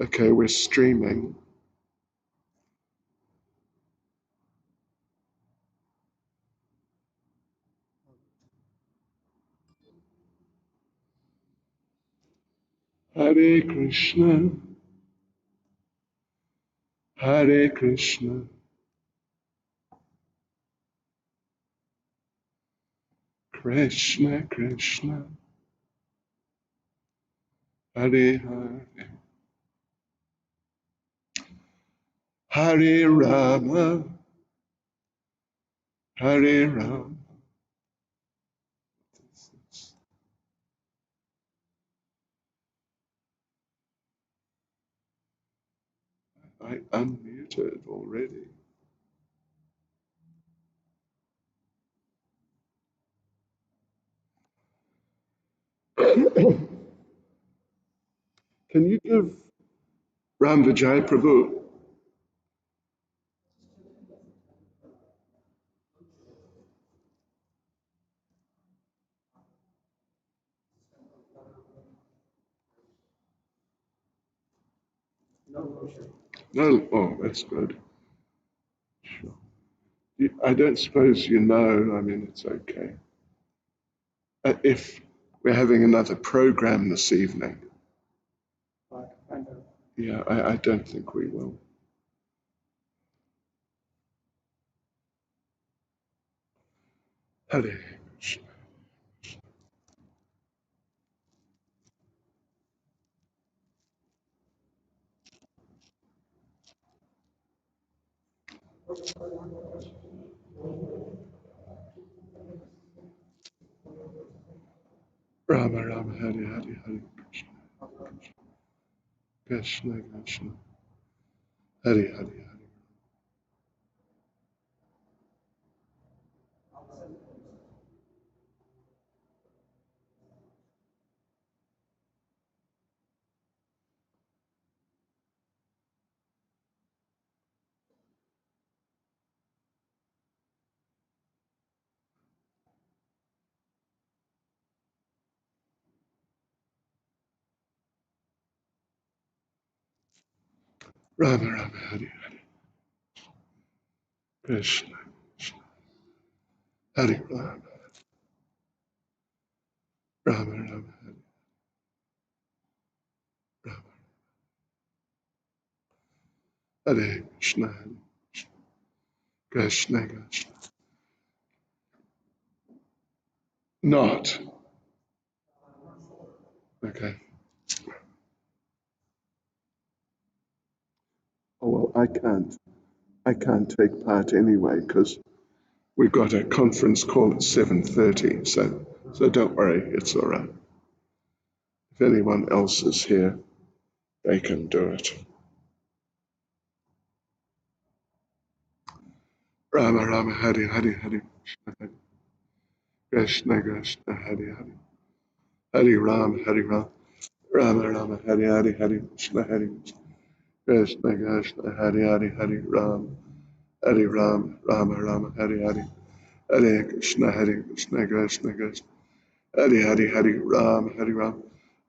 Okay, we're streaming. Hare Krishna, Hare Krishna, Krishna Krishna, Hare Hare, Hare Rama, Hare Rama. I unmuted already. Can you give Ram Vijay Prabhu? No, oh, that's good. Sure. I don't suppose you know, I mean, it's okay. If we're having another program this evening. Yeah, I don't think we will. Hare Krishna. Rama Rama Hare Hare Hare Krishna Krishna Hare Hare Hare Rama Rama Hare Hare Krishna Krishna Hare Rama Rama Rama Hare Rama Hare Krishna Hare Krishna Krishna. Not. Okay. Oh well, I can't take part anyway because we've got a conference call at 7:30. So don't worry, it's all right. If anyone else is here, they can do it. Rama Rama Hare Hare Hare Krishna Krishna Hare Hare Hare Rama Hare Rama Rama Rama Hare Hare Hare Krishna Hare Krishna Krishna Hare Hare Hare Rama Hare Rama Rama Rama Hare Hare Hare Krishna Krishna Krishna Hare Hare Hare Rama Hare Rama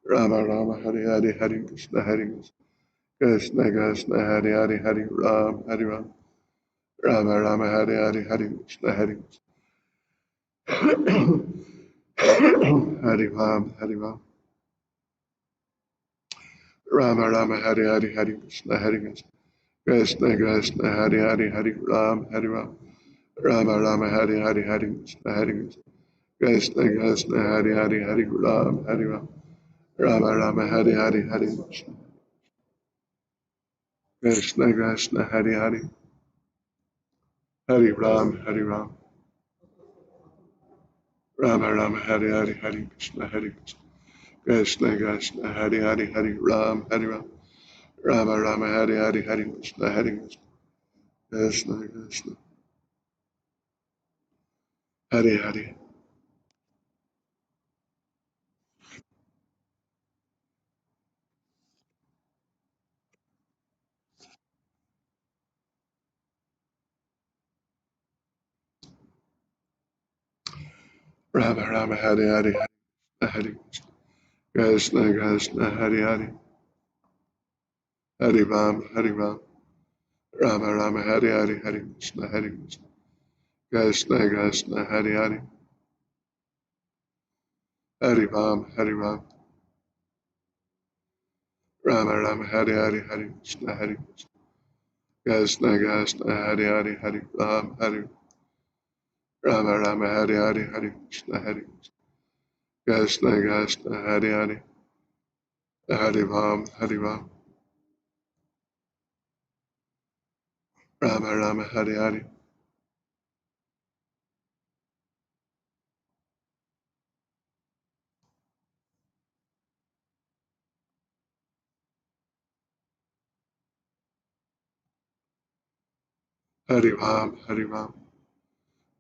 Rama Rama Hare Hare Hare Krishna Krishna Krishna Hare Hare Hare Rama Hare Rama Rama Rama Hare Hare Hare Krishna Hare Ram, Hare Ram, Rama Rama, Hare Hare, Hare Krishna, Hare Krishna, Krishna Krishna, Hare Hare, Hare Ram, Hare Ram, Rama Rama, Hare Hare, Hare Krishna, Hare Krishna, Krishna Krishna, Hare Hare, Hare Ram, Hare Ram, Rama Rama, Hare Hare, Hare Krishna, Krishna Krishna, Hare Hare, Hare Ram, Hare Ram, Rama Rama, Hare Hare, Hare Krishna, Hare Krishna, Krishna Krishna, Hare Hare, Hare Ram, Hare Ram, Rama Rama, Hare Hare, Hare Krishna, Hare Krishna, Krishna Krishna, Hare Hare. Rama Rama Hare Hare Hare Krishna Krishna Krishna Hare Hare Hari Ram, Hari Ram, Rama Rama, Hari Hari, Hari Krishna, Hari Krishna, Krishna Krishna, Hari Hari, Hari Ram, Hari Ram, Rama Rama, Hari Hari, Hari Krishna, Hari Krishna, Krishna Krishna, Hari Hari, Hari Ram, Hari Rama Rama, Hari Hari, Hari Krishna, Hari Krishna Krishna, Hari Hari, Hari Ram, Hari Ram, Rama Rama, Hari Hari, Hari Ram, Hari Ram,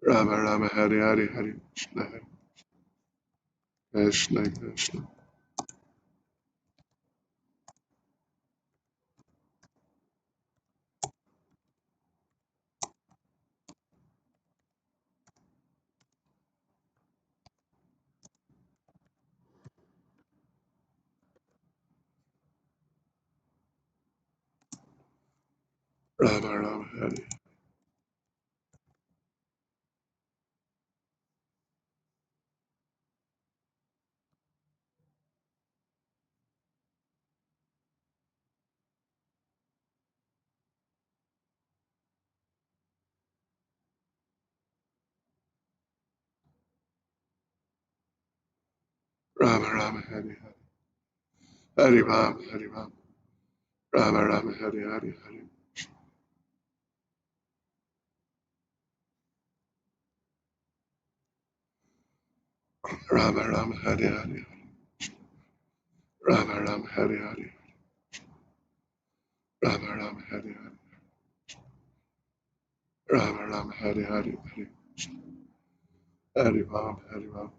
Rama Rama, Hari Hari, Hari Krishna, Hari Krishna Krishna, Rama Rama, Hari Rama Rama, Hari Hari, Hari Ram, Hari Ram, Rama Rama, Hari Hari, Hari Rama Rama, Hari Hari, Rama Rama, Hari Hari, Rama Rama, Hari Hari, Rama Rama, Hari Hari, Hari Hari Ram, Hari Ram,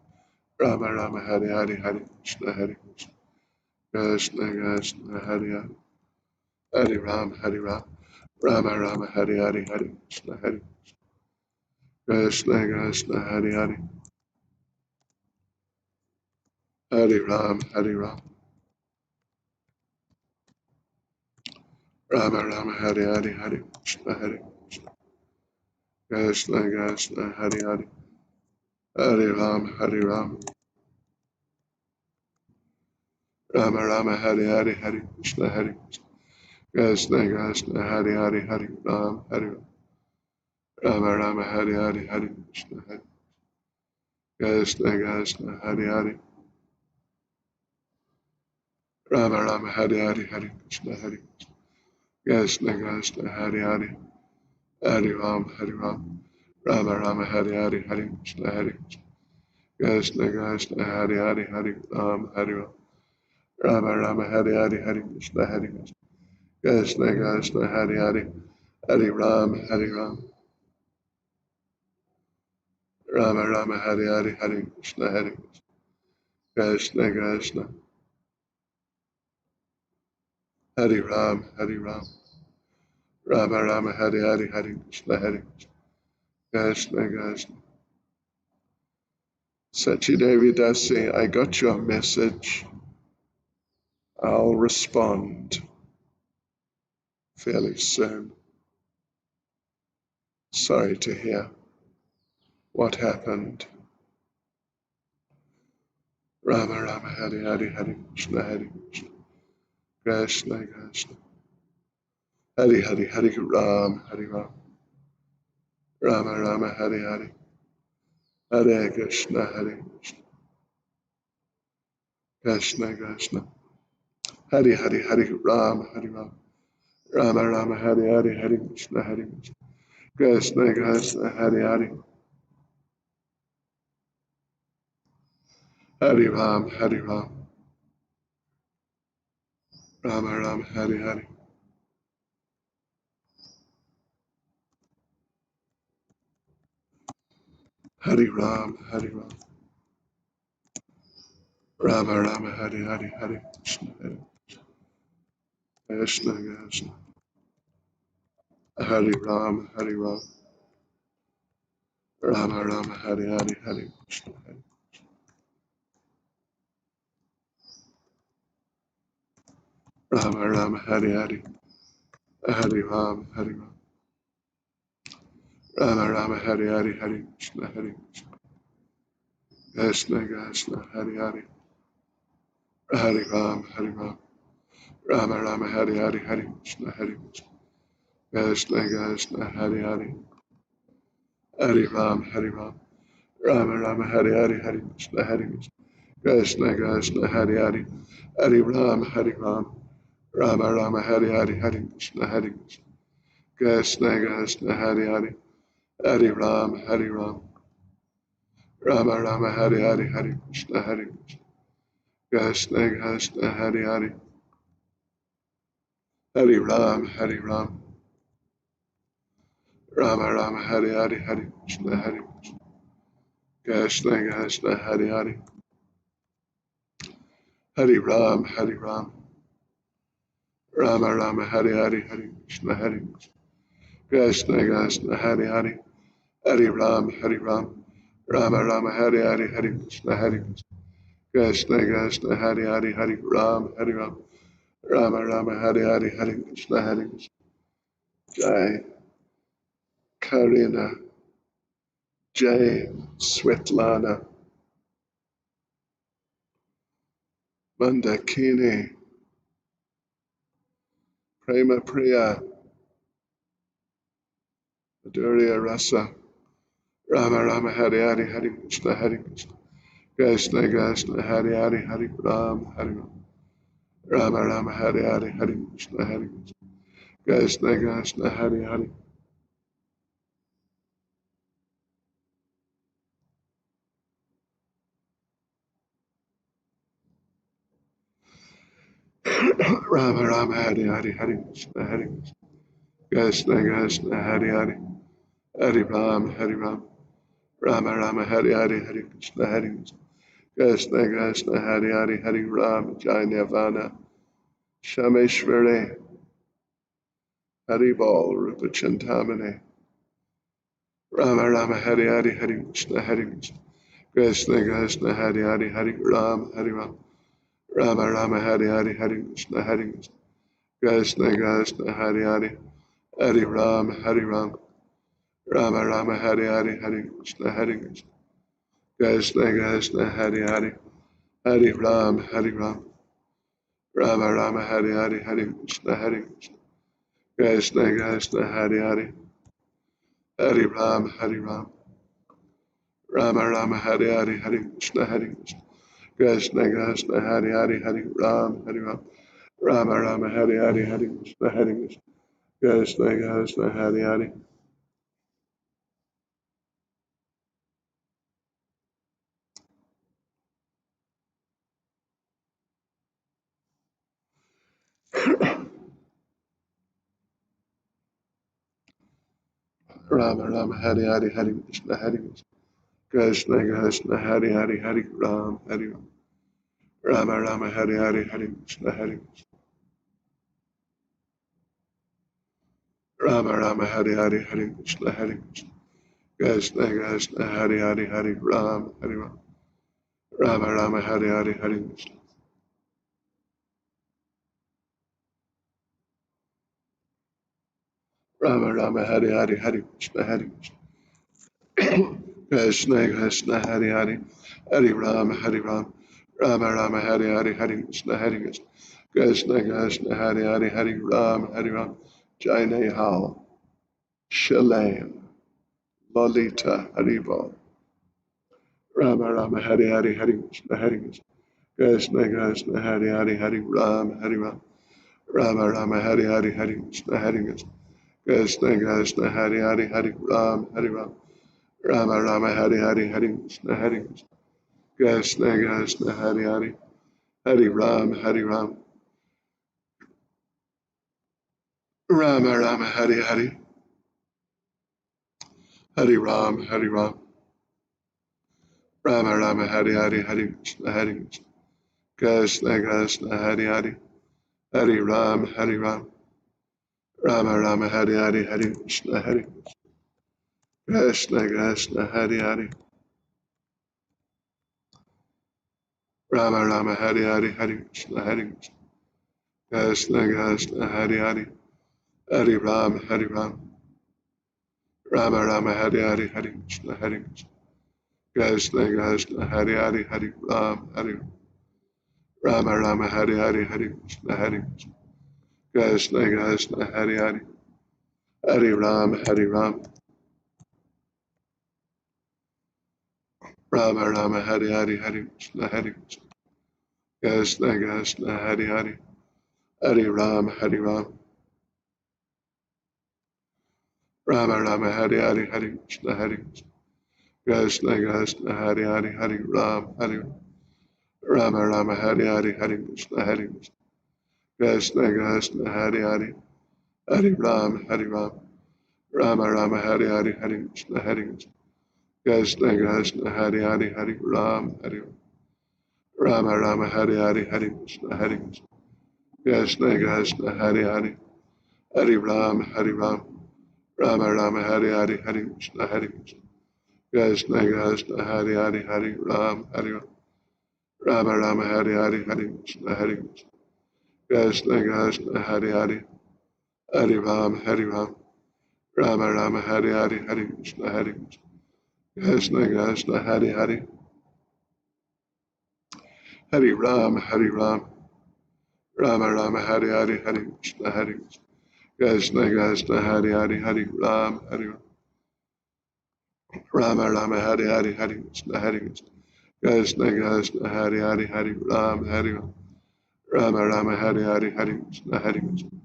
Rama Rama, Hari Hari, Hari Krishna, Hari Krishna Krishna, Hari Hari, Hari Ram, Hari Ram, Rama Rama, Hari Hari, Hari Krishna, Hari Krishna Krishna, Hari Hari, Hari Ram, Hari Ram, Rama Rama, Hari Hari, Hari Krishna, Hari Krishna Krishna, Hari Hari, Hari Ram, Hari Ram, Rama Rama, Hari Hari, Hari Krishna, Hari Krishna Krishna, Hari Hari, Hari Ram, Hari Rama Rama, Hari Hari, Hari Krishna, Hari Krishna Krishna, Hari Hari, Rama Rama, Hari Hari, Hari Krishna, Hari Krishna Krishna, Hari Hari, Hari Ram, Hari Ram, Rama Rama, Hari Hari, Hari Krishna, Hari Krishna Krishna, Hari Hari, Hari Ram, Hari Ram, Rama Rama, Hari Hari, Hari Krishna, Hari Krishna Krishna, Hari Hari, Hari Ram, Hari Ram, Rama Rama, Hari Hari, Hari Krishna, Hari Krishna Krishna, Hari Ram, Hari Ram, Rama Rama, Hari Hari, Hari Krishna, Hari Krishna Krishna. Sachidevi Dasi, I got your message. I'll respond fairly soon. Sorry to hear what happened. Rama Rama, Hari Hari, Hari Krishna, Hari Krishna, Krishna Krishna, Hari Hari, Hari Ram, Hari Ram, Rama Rama, Hari Hari, Hare Krishna, Hare Krishna, Krishna Krishna, Hari Hari, Hari Ram, Hari Ram, Rama Rama, Hari Hari, Hari Krishna, Hari Krishna, Krishna Krishna, Hari Hari, Hari Ram, Hari Ram, Rama Rama, Hari Hari, Hari Ram, Hari Ram, Rama Rama, Hari Hari, Hari Krishna, Hari Krishna Krishna, Hari Ram, Hari Ram, Rama Rama, Hari Hari, Hari Krishna, Rama Rama Hari Hari, Hari Ram, Hari Ram. Rama Rama Hari Hari, Hari Krishna, Hari Krishna, Krishna, Hari Hari. Hari Ram, Hari Ram. Rama Rama Hari Hari, Hari Krishna, Hari Krishna, Krishna, Hari Hari. Hari Ram, Hari Ram. Rama Rama Hari Hari, Hari Krishna, Hari Krishna, Krishna, Hari Hari. Hari Ram, Hari Ram. Rama Rama Hari Hari, Hari Krishna, Hari Krishna, Krishna, Hari Hari. Hari Ram, Hari Ram. Rama Rama Hari Hari, Hari Krishna, Hari Krishna, Krishna, Hari Hari. Hari Ram, Hari Ram. Rama Rama Hari Hari, Hari Krishna, Hari Krishna, Krishna, Hari Hari. Hari Ram, Hari Ram. Rama Rama Hari Hari, Hari Krishna, Hari Krishna, Krishna, Hari Hari. Hari Ram, Hari Ram. Rama Rama Hari Hari, Hari Krishna, Hari Krishna, Krishna, Hari Hari. Hari Ram, Hari Ram. Rama Rama Hari Hari, Hari Krishna, Hari Krishna. Jai Karina, Jai Svetlana, Mandakini, Prema Priya, Madhurya Rasa, Rama Rama Hari Hari, Hari Krishna, Hari Krishna, Krishna Krishna, Hari Hari, Hari Ram, Hari Ram, Rama Rama Hari Hari, Hari Krishna, Hari Krishna, Krishna, Hari Hari. Rama Rama Hari Hari, Hari Krishna, Hari Krishna, Krishna, Hari Hari, Hari Ram, Hari Ram, Rama Rama Hari Hari, Hari Krishna, Hari Krishna, Krishna, Hari Hari, Hari Ram, Jai Nirvana, Shameshwari, Haribol, Rupa Chintamani, Rama Rama Hari Hari, Hari Krishna, Hari Krishna, Krishna, Hari Hari, Hari Ram, Hari Ram, Rama Rama Hari Hari, Hari Krishna, Hari Krishna, Krishna, Hari Hari, Hari Ram, Hari Ram, Rama Rama Hari Hari, Hari Krishna, Hari Krishna, Krishna, Hari Hari, Hari Ram, Hari Ram, Rama Rama Hari Hari, Hari Krishna, Hari Krishna, Krishna, Hari Hari, Hari Ram, Hari Ram, Rama Rama Hari Hari, Hari Krishna, Hari Krishna, Krishna, Hari Hari, Hari Ram, Hari Ram, Rama Rama Hari Hari, Hari Krishna, Hari Krishna, Krishna, Hari Hari. Rama Rama Hari Hari, Hari Krishna, Hari Krishna, Krishna, Hari Hari, Hari Ram, Hari Ram, Rama Rama Hari Hari, Hari Krishna, Hari Rama Rama Hari Hari, Hari Krishna, Hari Krishna, Krishna, Hari Hari, Hari Ram, Hari Ram, Rama Rama Hari Hari, Hari Krishna. Rama Rama Hari Hari, Hari Krishna, Hari Krishna, Krishna, Hari Hari, Hari Ram, Hari Ram, Rama Rama Hari Hari, Hari Krishna, Hari Krishna, Krishna, Krishna, Hari Hari, Hari Ram, Hari Ram, Jai Nehal, Shalane, Lalita, Haribol, Rama Rama Hari Hari, Hari Krishna, Hari Krishna, Krishna, Krishna, Hari Hari, Hari Ram, Hari Ram, Rama Rama Hari Hari, Hari Krishna, Hari Krishna, Krishna, Krishna, Hari Hari, Hari Ram, Hari Ram, Rama Rama Hari Hari, Hari Krishna, Hari Krishna, Krishna, Krishna, Hari Hari, Hari Ram, Hari Ram, Rama Rama Hari Hari, Hari Ram, Hari Ram, Rama Rama Hari Hari, Hari Krishna, Hari Krishna, Krishna, Krishna, Hari Hari, Hari Ram, Hari Ram, Rama Rama Hari Hari, Hari Krishna, Hari Krishna, Krishna, Hari Hari, Rama Rama Hari Hari, Hari Krishna, Hari Krishna Krishna Hare Hare, Hare Ram, Hare Ram, Rama Rama Hare Hare, Hare Krishna, Hare Krishna, Krishna Krishna Hare Hare, Hare Ram, Hare Rama Rama Hare Hare, Hare Krishna, Hare Krishna, Krishna Krishna Hare Hare, Hare Ram, Hare Ram, Rama Rama Hare Hare, Hare Krishna, Hare Krishna, Krishna Krishna Hare Hare, Hare Ram, Hare Ram, Rama Rama Hare Hare, Hare Krishna, Hare Krishna, Krishna Krishna Hare Hare, Hare Ram, Hare Rama Rama Hare Hare, Hare Krishna, Hare Krishna, Krishna Krishna Hare Hare, Hare Ram, Hare Ram, Rama Rama Hare Hare, Hare Krishna, Hare Krishna, Krishna Krishna Hare Hare, Hare Ram, Hare Rama Rama Hare Hare, Hare Krishna, Hare Krishna, Krishna Krishna Hare Hare, Hare Ram, Hare Ram, Rama Rama Hare Hare, Hare Krishna, Hare Krishna, Krishna Krishna Hare Hare, Hare Ram, Hare Rama Rama Hare Hare, Hare Krishna, Hare Krishna, Krishna Krishna Hare Hare, Hare Ram, Hare Ram, Rama Rama Hare Hare, Hare Krishna, Hare Krishna, Krishna Krishna Hare Hare, Hare Ram, Hare Ram, Rama Rama Hare Hare, Hare Krishna, Hare Krishna, Krishna Krishna Hare Hare, Hare Ram, Hare Rama Rama Hare Hare, Hare Krishna, Hare Krishna, Krishna Krishna Hare Hare, Hare Ram, Hare Rama Rama Hare Hare, Hare Krishna, Hare Krishna,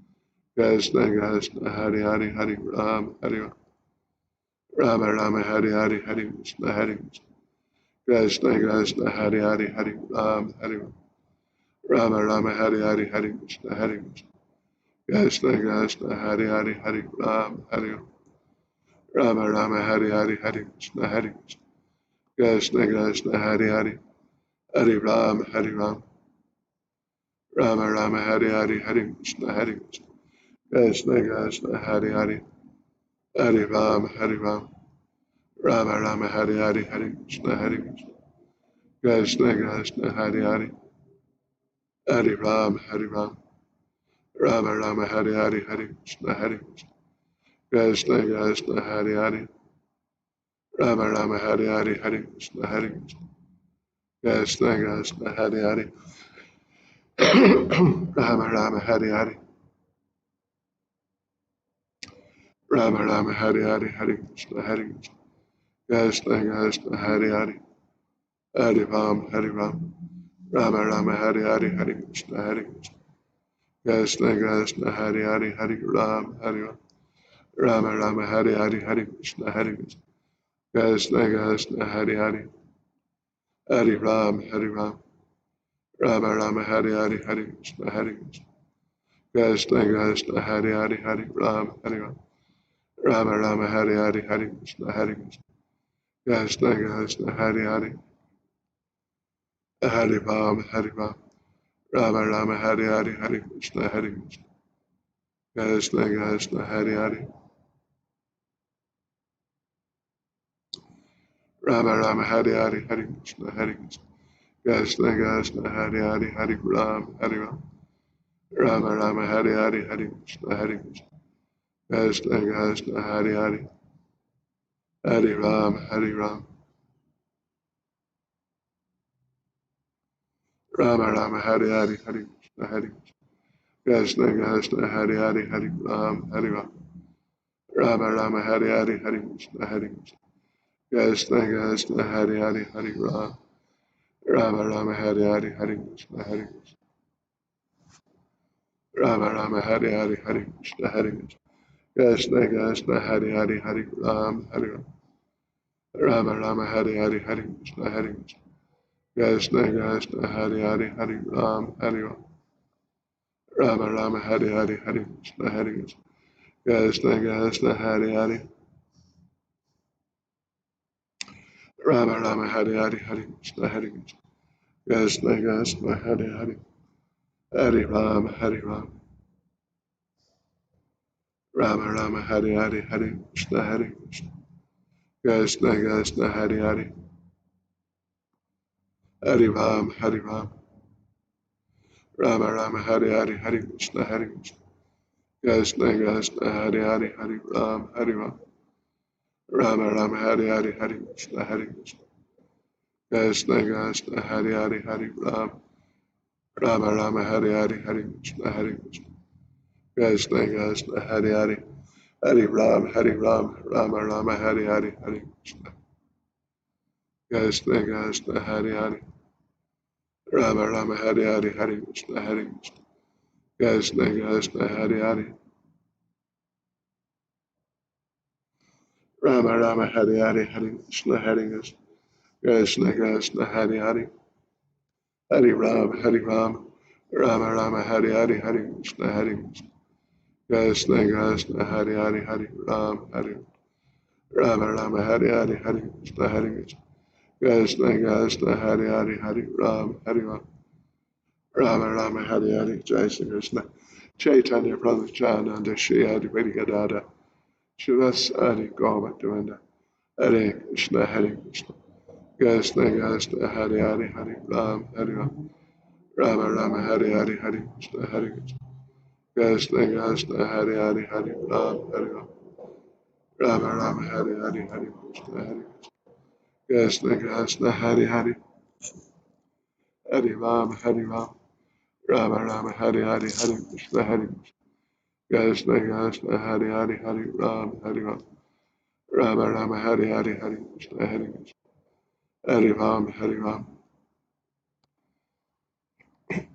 Krishna Krishna Hare Hare, Hare Ram, Hare Rama Rama Hare Hare, Hare Krishna, Hare Krishna, Krishna Krishna Hare Hare, Hare Ram, Hare Rama Rama Hare Hare, Hare Krishna, Hare Krishna, Krishna Krishna Hare Hare, Hare Ram, Hare Rama Rama Hare Hare, Hare Krishna, Hare Krishna, Krishna Krishna Hare Hare, Hare Ram, Hare Ram, Rama Rama Hare Hare, Hare Krishna, Hare Krishna, Krishna Krishna Hare Hare, Hare Ram, Hare Ram, Rama Rama Hare Hare, Hare Krishna, Hare Krishna, Krishna Krishna Hare Hare, Hare Ram, Hare Ram, Rama Rama Hare Hare, Hare Krishna, Hare Krishna, Krishna Krishna Hare Hare, Rama Rama Hare Hare, Hare Krishna, Hare Krishna, Krishna Krishna Hare Hare, Rama Rama Hare Hare, Rama Rama Hare Hare, Hare Krishna, Hare Krishna, Krishna Krishna Hare Hare, Hare Ram, Hare Ram, Rama Rama Hare Hare, Hare Krishna, Hare Krishna, Krishna Krishna Hare Hare, Hare Ram, Hare Ram, Rama Rama Hare Hare, Hare Krishna, Hare Krishna, Krishna Krishna Hare Hare, Hare Ram, Hare Ram, Rama Rama Hare Hare, Hare Krishna, Hare Krishna, Krishna Krishna Hare Hare, Hare Ram, Hare Ram, Rama Rama Hare Hare, Hare Krishna, Hare Krishna, Krishna Krishna Hare Hare, Hare Ram, Hare Ram, Rama Rama Hare Hare, Hare Krishna, Hare Krishna, Krishna Krishna Hare Hare, Rama Rama Hare Hare, Hare Krishna, Hare Krishna, Krishna Krishna Hare Hare, Hare Ram, Hare Ram, Rama Rama Hare Hare, Hare Krishna, Hare Krishna, Krishna Krishna Hare Hare, Hare Ram, Hare Ram, Rama Rama Hare Hare, Hare Krishna, Hare Krishna, Krishna Hare Hare, Hare Ram, Hare Ram, Rama Rama Hare Hare, Hare Krishna, Hare Krishna, Krishna Hare Hare, Hare Ram, Rama Rama Hare Hare, Hare Krishna, Hare Krishna, Rama Rama Hare Hare, Hare Krishna, Hare Krishna, Krishna Hare Hare, Hare Ram, Hare Ram, Rama Rama Hare Hare, Hare Krishna, Hare Krishna, Krishna Hare Hare, Hare Ram, Hare Ram, Rama Rama Hare Hare, Hare Krishna, Hare Krishna, Krishna Hare Hare, Rama Rama Hare Hare, Hare Krishna, Hare Krishna, Krishna Hare Hare, Hare Ram, Hare Ram, Rama Rama Hare Hare, Hare Krishna, Hare Krishna, Krishna Hare Hare, Hare Ram, Hare Ram, Rama Rama Hare Hare Hare Krishna Hare Krishna Krishna Krishna Hare Hare Hare Ram Hare Ram Rama Rama Hare Hare Hare Krishna Hare Krishna Krishna Krishna Hare Hare Hare Ram Rama Rama Hare Hare Hare Krishna Hare Krishna Krishna Krishna Hare Hare Hare Ram Hare Ram Rama Rama Hare Hare Hare Krishna Krishna Krishna Hare Hare Rama Rama Hare Hare Hare Krishna Hare Krishna Krishna Krishna Hare Hare Rama Rama Hare Hare Hare Krishna Hare Krishna Krishna Krishna Hare Hare Hare Ram Hare Ram Rama Rama Hare Hare Hare Krishna Hare Krishna Krishna Krishna Hare Hare Hare Ram Hare Rama Rama Hare Hare Hare Krishna Hare Krishna Krishna Krishna Hare Hare Hare Ram Hare Ram Rama Rama Hare Hare Jai Shri Krishna Chaitanya Prabhu Nityananda Shri Advaita Gadada Shivas Adi Goma Devanda Hare Krishna Hare Krishna Krishna Krishna Hare Hare Hare Ram Hare Ram Rama Rama Hare Hare Hare Krishna Hare Krishna Krishna Krishna Hare Hare Hare Ram Hare Ram Rama Rama Hare Hare Hare Krishna Hare Krishna Krishna Hare Hare Hare Ram Hare Ram Rama Rama Hare Hare Hare Krishna Hare Krishna Krishna Hare Hare Hare Ram Hare Ram Rama Rama Hare Hare Hare Krishna Hare Krishna Hare Ram Hare Ram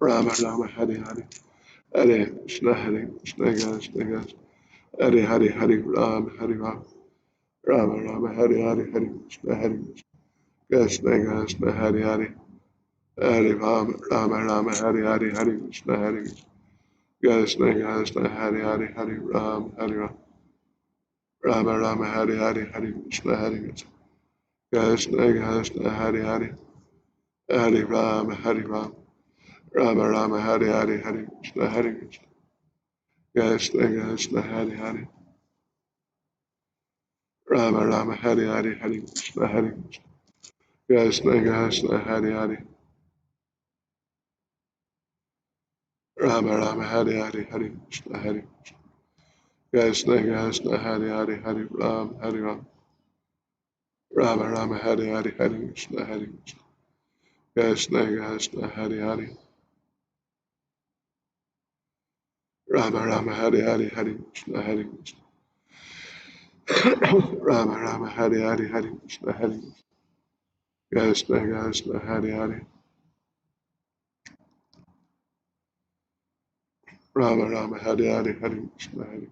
Rama Rama Hare Hare Hare Krishna Krishna Krishna Hare Hare Hare Ram Hare Ram Rama Rama Hare Hare Hare Krishna Hare Krishna Krishna Hare Hare Hare Ram Rama Rama Hare Hare Hare Krishna Hare Krishna Krishna Hare Hare Hare Ram Hare Ram Rama Rama Hare Hare Hare Krishna Hare Krishna Krishna Hare Hare Hare Ram Hare Ram Rama Rama Hare Hare Hare Krishna Hare Krishna Krishna Hare Hare Rama Rama Hare Hare Hare Krishna Hare Krishna Krishna Hare Hare Rama Rama Hare Hare Hare Krishna Hare Krishna Krishna Hare Hare Hare Ram Hare Ram Rama Rama Hare Hare Hare Krishna Hare Krishna Krishna Hare Hare Rama Rama Hare Hare Hare Krishna Hare Rama Rama Hare Hare Hare Krishna Hare Krishna Krishna Hare Hare Rama Rama Hare Hare Hare Krishna Hare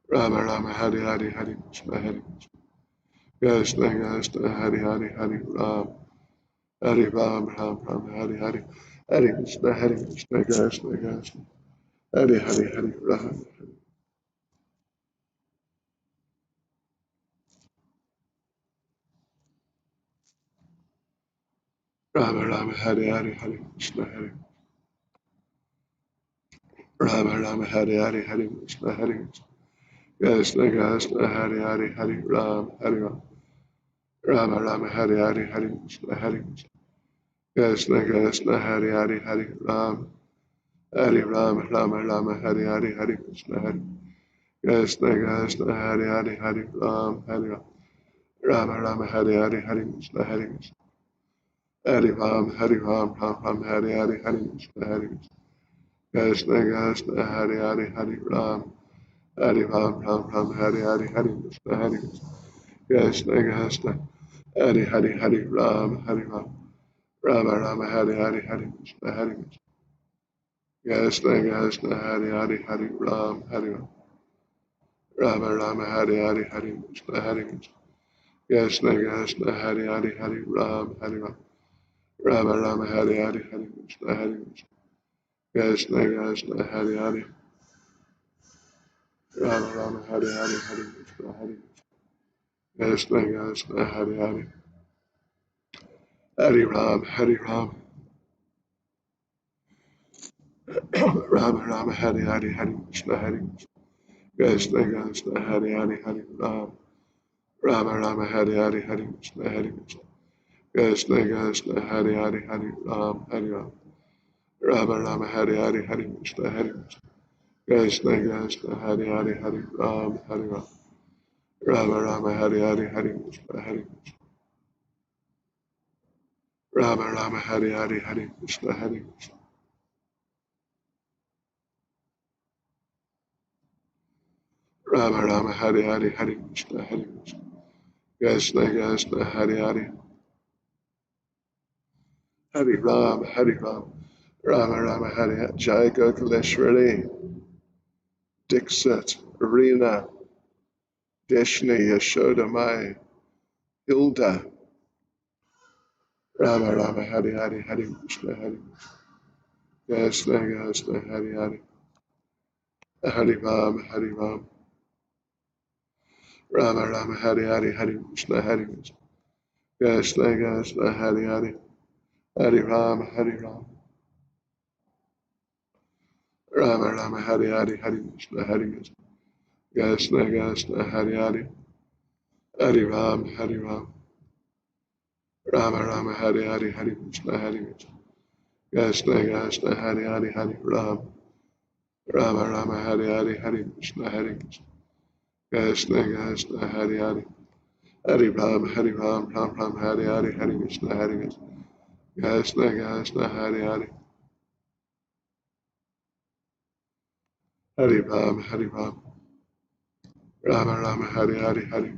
Rama Rama Hare Hare Hare Krishna Hare Krishna Krishna Hare Hare Hare Ram Hare Ram Ram Ram Hare Hare Hare Krishna Krishna Krishna Hare Hare Hare Ram Rama Rama Hare Hare Hare Krishna Hare Rama Rama Hare Hare Hare Krishna Hare Krishna Krishna Hare Hare Hare Ram Hare Ram Rama Rama Hare Hare Hare Krishna Hare Krishna Krishna Hare Hare Hare Ram Hare Ram Rama Rama Hare Hare Hare Krishna Hare Krishna Krishna Hare Hare Hare Ram Hare Ram Rama Rama Hare Hare Hare Krishna Hare Hare Ram Hare Ram Ram Ram Hare Hare Hare Krishna Hare Krishna Krishna Hare Hare Hare Ram Hare Ram Ram Ram Hare Hare Hare Krishna Hare Krishna Krishna Hare Hare Hare Ram Hare Ram Rama Rama Hare Hare Hare Krishna Hare Krishna Krishna Hare Hare Hare Ram Hare Ram Rama Rama Hare Hare Hare Krishna Hare Krishna Krishna Hare Hare Hare Ram Hare Ram Rama Rama Hare Hare Hare Krishna Hare Krishna Krishna Hare Hare Rama Rama Hare Hare Hare Krishna Hare Krishna Krishna Hare Hare Hare Ram Hare Ram Rama Rama Hare Hare Hare Krishna Hare Krishna Krishna Hare Hare Hare Ram Rama Rama Hare Hare Hare Krishna Hare Krishna Krishna Hare Hare Hare Ram Hare Ram Rama Rama Hare Hare Hare Krishna Hare Krishna Krishna Hare Hare Hare Ram Hare Ram Rama Rama Hare Hare Hare Krishna Hare Rama Rama Hare Hare Hare Krishna Hare Rama Rama Hare Hare Hare Krishna Hare Krishna Krishna Hare Hare Hare Ram Hare Ram Rama Rama Hare Hare Jai Gokuleshwari Dixit Arena Deshni Yashoda Mai Hilda Rama Rama Hare Hare Hare Krishna Hare Krishna Krishna Hare Hare Hare Ram Hare Ram Rama Rama Hare Hare Hare Krishna Hare Krishna Krishna Hare Hare Hare Ram Hare Ram Rama Rama Hare Hare Hare Krishna Hare Krishna Krishna Hare Hare Hare Ram Hare Ram Rama Rama Hare Hare Hare Krishna Hare Krishna Krishna Hare Hare Hare Ram Rama Rama Hare Hare Hare Krishna Krishna Krishna Hare Hare Hare Ram Ram Ram Hare Hare Hare Krishna Krishna Krishna Hare Hare Hare Ram Rama Rama Hare Hare Hare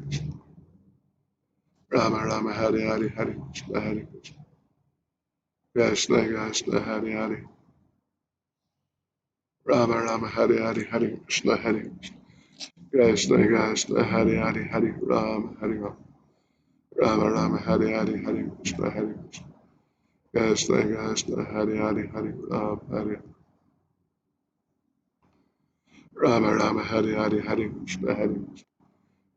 Rama Rama Hare Hare Hare Krishna Krishna Hare Hare Rama Rama Hare Hare Hare Krishna Krishna Krishna Hare Hare Hare Ram Rama Rama Hare Hare Hare Krishna Krishna Krishna Hare Hare Hare Rama Rama Hare Hare Hare Krishna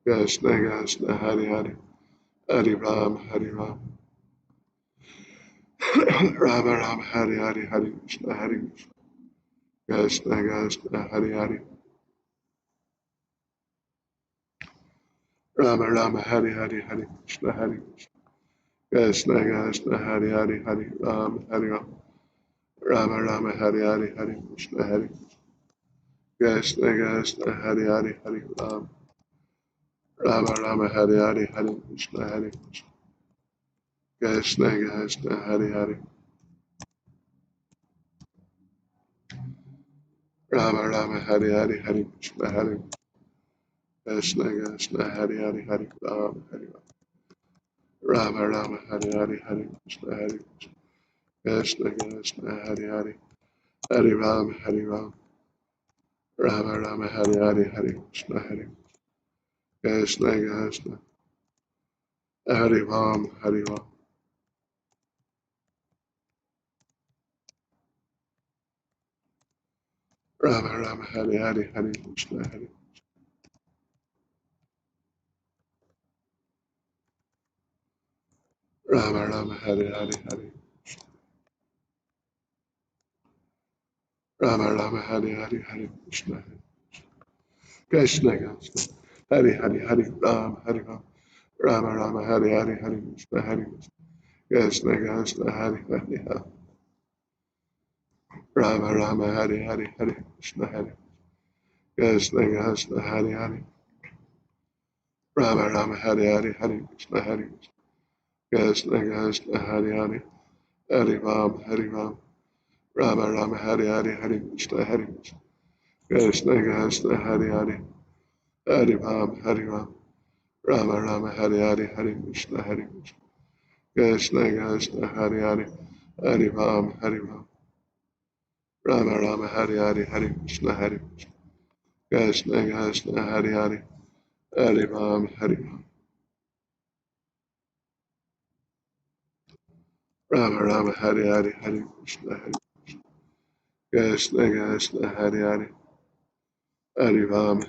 Krishna Krishna Hare Hare Hare Ram Rama Rama Hare Hare Hare Krishna Krishna Hare Hare Rama Rama Hare Hare Hare Krishna Krishna Hare Hare Hare Ram Rama Rama Hare Hare Hare Krishna Krishna Hare Hare Hare Rama Rama Hare Hare Hare Krishna Krishna Hare Hare Rama Rama Hare Hare Hare Krishna Krishna Hare Hare Hare Rama Rama Hare Hare Hare Krishna Krishna Hare Hare Hare Ram Rama Rama Hare Hare Hare Krishna Krishna Hare Ram Rama Rama Hare Hare Hare Rama Rama Hare Hare Hare Rama Rama Hare Hare Hare Krishna Krishna Hare Hare Ram Rama Rama Hare Hare Hare Krishna Krishna Hare Hare Rama Rama Hare Hare Hare Krishna Krishna Hare Hare Rama Rama Hare Hare Hare Krishna Krishna Hare Hare Hare Ram Rama Rama Hare Hare Hare Krishna Krishna Hare Hare Hare Ram Rama Rama Hare Hare Hare Krishna Krishna Hare Hare Hare Ram Rama Rama Hare Hare Hare Krishna Krishna Hare Hare Hare Rama Rama Hare Hare Hare Krishna Krishna Hare Hare Hare Ram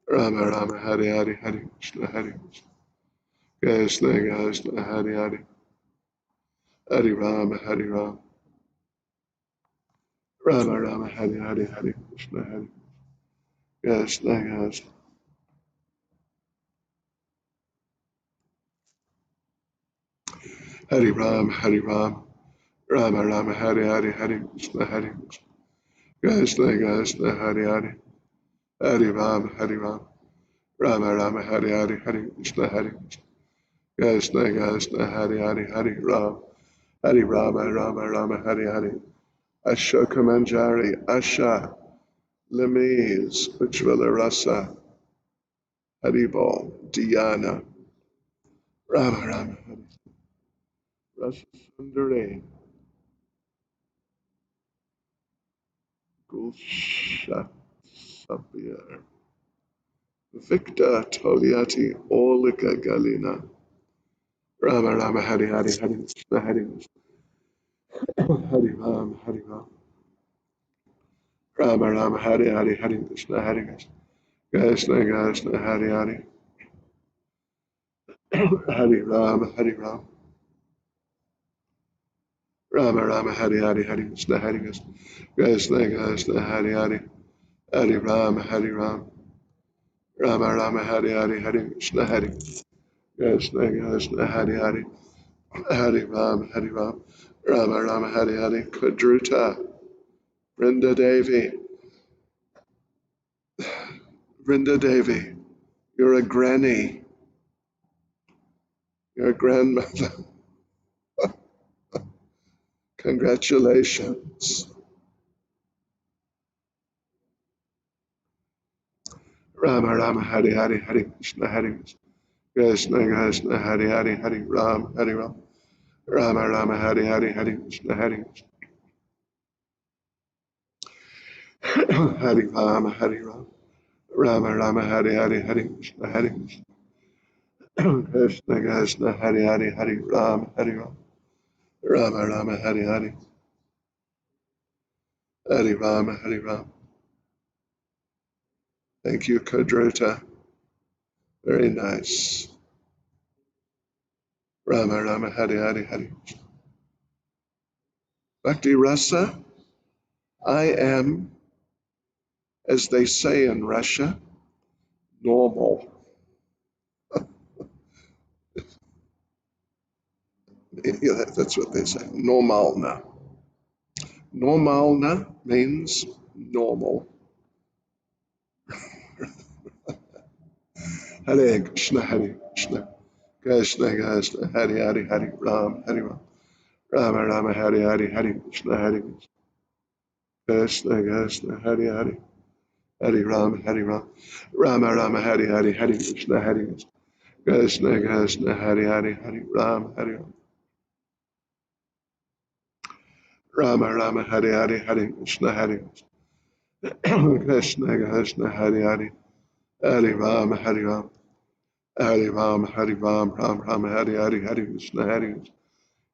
Rama Rama Hare Hare Hare Krishna Krishna Hare Hare Hare Ram Rama Rama Hare Hare Hare Krishna Krishna Hari Ram, Hari Ram, Rama Rama, Hari Hari, Hari Krishna, Hari Krishna, Krishna Krishna, Hari Hari, Hari Ram, Hari Ram, Rama Rama, Hari Hari, Hari Krishna, Krishna Krishna, Hari Hari, Hari Ram, Hari Rama, Rama Rama, Hari Hari, Ashoka Manjari, Asha, Lemise, Ujjvala Rasa, Haribol, Dhyana, Rama Rama, Hari, Rasa Sundari, Gulsha Sabir, Victor Toliati, Olika Galina, Rama Rama, Hari Hari, Hari Krishna, Hari Hari Ram, Hari Ram, Rama Rama, Hari Hari, Hari Krishna, Hari Krishna Krishna, Hari Hari, Hari Ram, Hari Ram, Rama Rama, Hari Hari, Hari Krishna, Krishna Krishna, Hari Hari, Hari Ram, Hari Ram, Rama Rama, Hari Hari, Hari Krishna, Krishna Krishna, Hari Hari, Hari Ram, Hari Ram, Rama Rama, Hari Hari, Kudruta, Vrinda Devi, Vrinda Devi, you're a granny, you're a grandmother. Congratulations. Rama Rama, Hari Hari, Hari Krishna, Krishna Krishna, Hari Hari, Hari Ram, Hari Ram, Rama Rama, Hari Hari, Hari Krishna, Hari Ram, Hari Ram, Rama Rama, Hari Hari, Hari Krishna, Krishna Krishna, Hari Hari, Hari Ram, Hari Ram, Rama Rama, Hari Hari, Hari Ram, Hari Ram. Thank you, Kadrota. Very nice. Rama Rama, Hari Hari, Hari. Bhakti Rasa, I am, as they say in Russia, normal. Yeah, that's what they say. Normalna. Normalna means normal. Hare Krishna, Hare Krishna. Krishna Krishna, Hare Hare, Hare Ram, Hare Ram. Rama Rama, Hare Hare, Hare Krishna, Hare Krishna, Krishna, Hare Hare. Hare Ram, Hare Ram. Rama Rama, Hare Hare, Hare Krishna, Hare Krishna, Krishna, Hare Hare, Hare Ram, Hare Ram. Rama Rama, Hare Hare, Hare Krishna, Hare Krishna, Krishna, Hare Hare. Hare Ram, Hare Ram. Hare Ram, Hare Ram, Ram Ram, Hare Hare, Hare Krishna,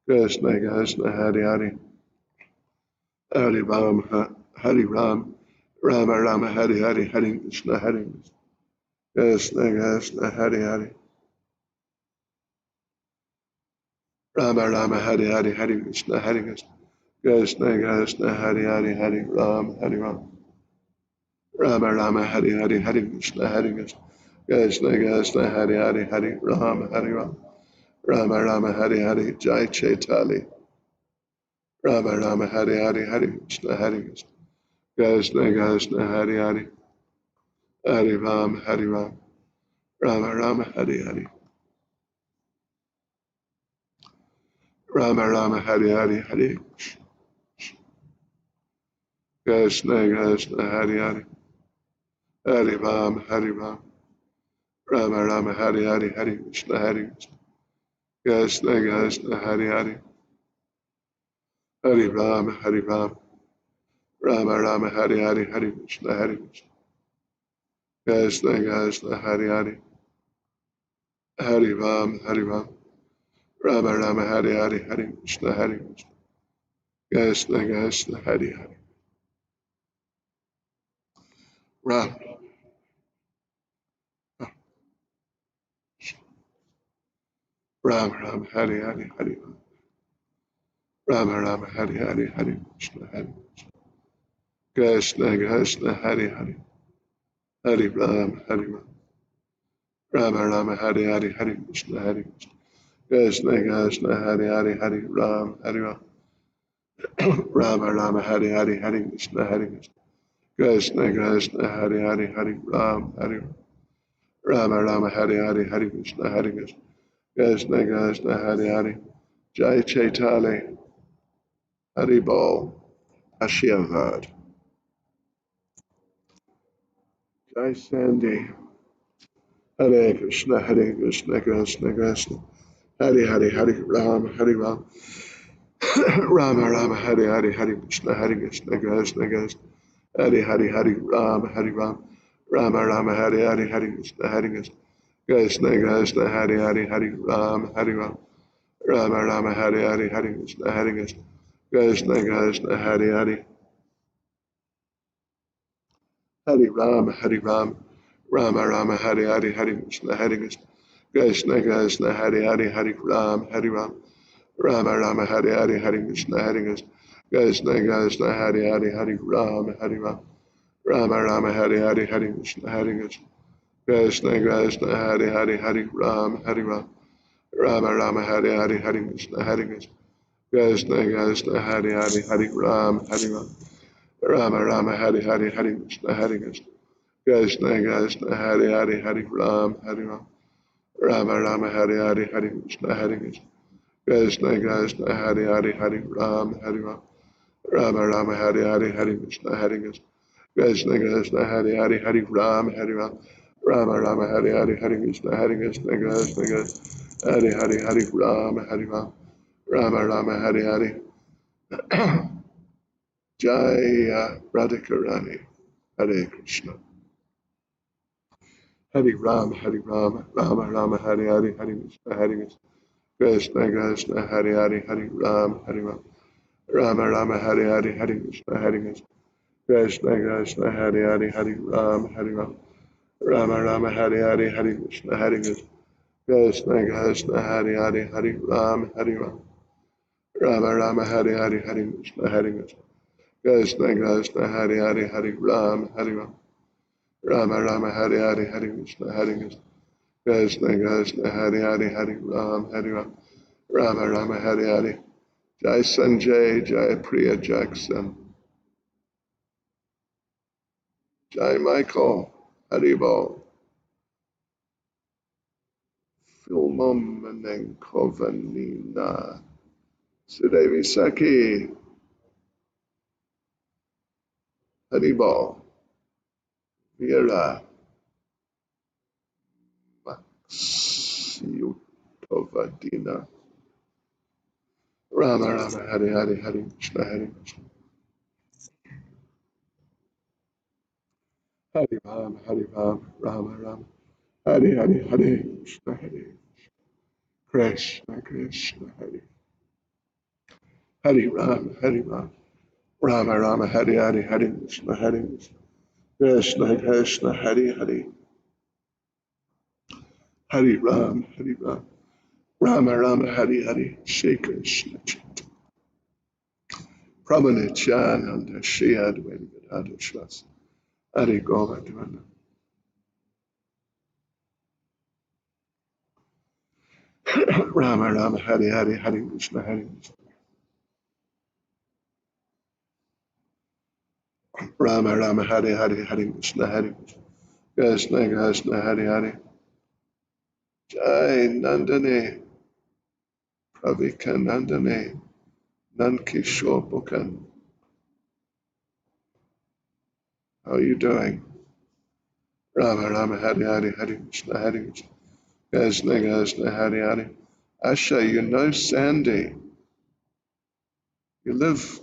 Krishna, Krishna, Hare Hare. Hare Ram, Hare Ram, Rama Rama, Hare Hare, Hare Krishna, Krishna, Krishna, Hare Hare. Rama Rama, Hare Hare, Hare Krishna, Krishna, Krishna, Hare Hare, Hare Ram, Hare Ram. Rama Rama, Hare Hare, Hare Krishna, Krishna, Krishna, Hare Hare, Hare Ram, Hare Ram. Rama Rama, Hare Hare, Jai Chaitali. Rama Rama, Hare Hare, Hare Krishna, Krishna, Krishna, Hare Hare. Hare Ram, Hare Ram. Rama Rama, Hare Hare. Rama Rama, Hare Hare, Hare Krishna, Krishna, Hare Hare. Hare Ram, Hare Ram. Rama Rama, Hare Hare, Hare Krishna, Krishna, Krishna, Hare Hare. Hare Ram, Hare Ram. Rama Rama, Hare Hare, Hare Krishna, Krishna, Krishna, Hare Hare. Hare Ram, Hare Ram. Rama Rama, Hare Hare, Hare Krishna, Krishna, Krishna, Hare Hare. Ram. Ram Ram, Hare Hare, Hare Ram. Rama Rama, Hare Hare, Hare Krishna, Krishna, Krishna, Hare Hare. Hare Ram, Hare Ram. Rama Rama, Hare Hare, Hare Krishna, Krishna Krishna Hare Hare Hare Ram Hare Ram Rama Rama Hare Hare Hare Krishna Hare Krishna Krishna Krishna Hare Hare Hare Ram Hare Ram Rama Rama Hare Hare Hare Krishna Hare Krishna Krishna Krishna Hare Hare Jai Chaitanya Hare Bol Ashirvad Jai Sandy Hare Krishna Krishna Krishna Hare Hare Hare Ram Rama Rama Hare Hare Hare Krishna Krishna Krishna Hare Hare Hare Ram Rama Rama Hare Hare Hare Krishna Krishna Krishna Hare Hare Hare Ram Rama Rama Hare Hare Hare Krishna Krishna Krishna Hare Hare Hare Ram Rama Rama Hare Hare Hare Krishna Krishna Hare Hare Hare Ram Rama Rama Hare Hare Hare Krishna Krishna Hare Hare Hare Ram Rama Rama Hare Hare Hare Krishna Krishna Hare Hare Hare Ram Rama Rama Hare Hare Hare Krishna Krishna Hare Hare Hare Ram Rama Rama Hare Hare Hare Krishna Krishna Hare Hare Hare Ram Rama Rama Hare Hare Hare Krishna Krishna Hare Hare Hare Ram Rama Rama Hare Hare Hare Krishna Krishna Hare Hare Hare Ram Rama Rama Hare Hare Hare Krishna Krishna Hare Hare Hare Ram Rama Rama Hare Hare Jaya Radhikarani Hare Krishna Hare Ram Rama Rama Hare Hare Hare Krishna Krishna Hare Hare Hare Ram Rama Rama Hare Hare Hare Krishna Krishna Hare Hare Hare Ram Rama Rama Hare Hare Hare Krishna Krishna Hare Hare Hare Ram Rama Rama Hare Hare Hare Krishna Krishna Hare Hare Hare Ram Rama Rama Hare Hare Hare Krishna Krishna Hare Hare Hare Ram Rama Rama Hare Hare Jai Sanjay Jai Priya Jackson Jai Michael Haribol Filmom Menenkovanina Sudevi Saki Haribol Vera Maxiutovadina Rama Rama Hare Hare Hare Krishna Hare Ram Rama Rama Hare Hare Hare Krishna Krishna Hare Ram Rama Rama Hare Hare Hare Krishna Krishna Hare Ram Rama Rama Hare Hare Shri Krishna Pramanityananda Shri Advaita Gadadhar Shras Hare Govardhana Rama Rama Hare Hare Hare Krishna Rama Rama Hare Hare Hare Krishna Krishna Krishna Hare Hare Jai Nandane Pravika Nandane Nankishore Bukan. How are you doing? Rama Rama Hare Hare Hare Krishna Krishna Krishna Hare Hare. Asha, you know Sandy. You live,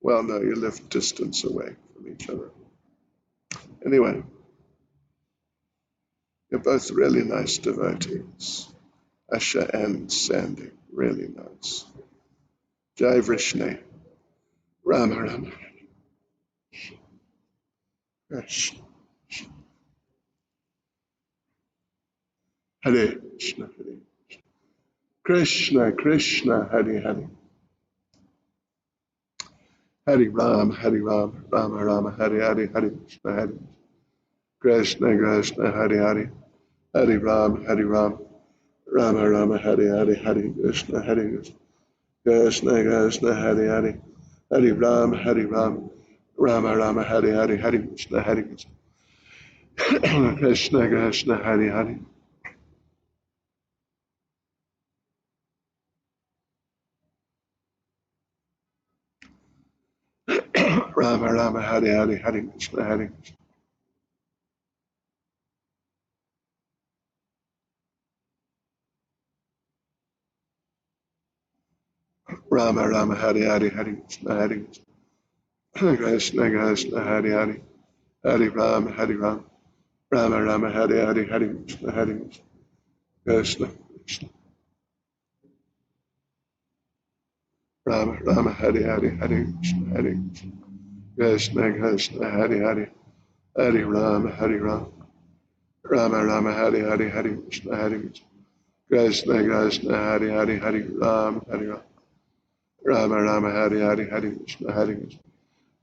well, no, you live distance away from each other. Anyway, you're both really nice devotees. Asha and Sandy, really nice. Jai Vrishni, Rama Rama, Krishna, Hare Krishna, Krishna, Krishna, Hare Hare, Hare Ram, Rama Rama, Hare Hare, Hare Krishna, Krishna, Hare Hare, Hare Ram, Rama Rama Hare Hare Hare Krishna Krishna Krishna Hare Hare Hare Ram Rama Rama Hare Hare Hare Krishna Krishna Krishna Hare Hare Rama Rama Hare Hare Hare Krishna Rama Rama Hare Hare Hare Krishna Krishna Krishna Hare Hare Hare Ram Rama Rama Hare Hare Hare Krishna Krishna Rama Rama Hare Hare Hare Krishna Krishna Hare Hare Hare Ram Rama Rama Hare Hare Hare Krishna Krishna Hare Hare Ram Rama Rama Hare Hare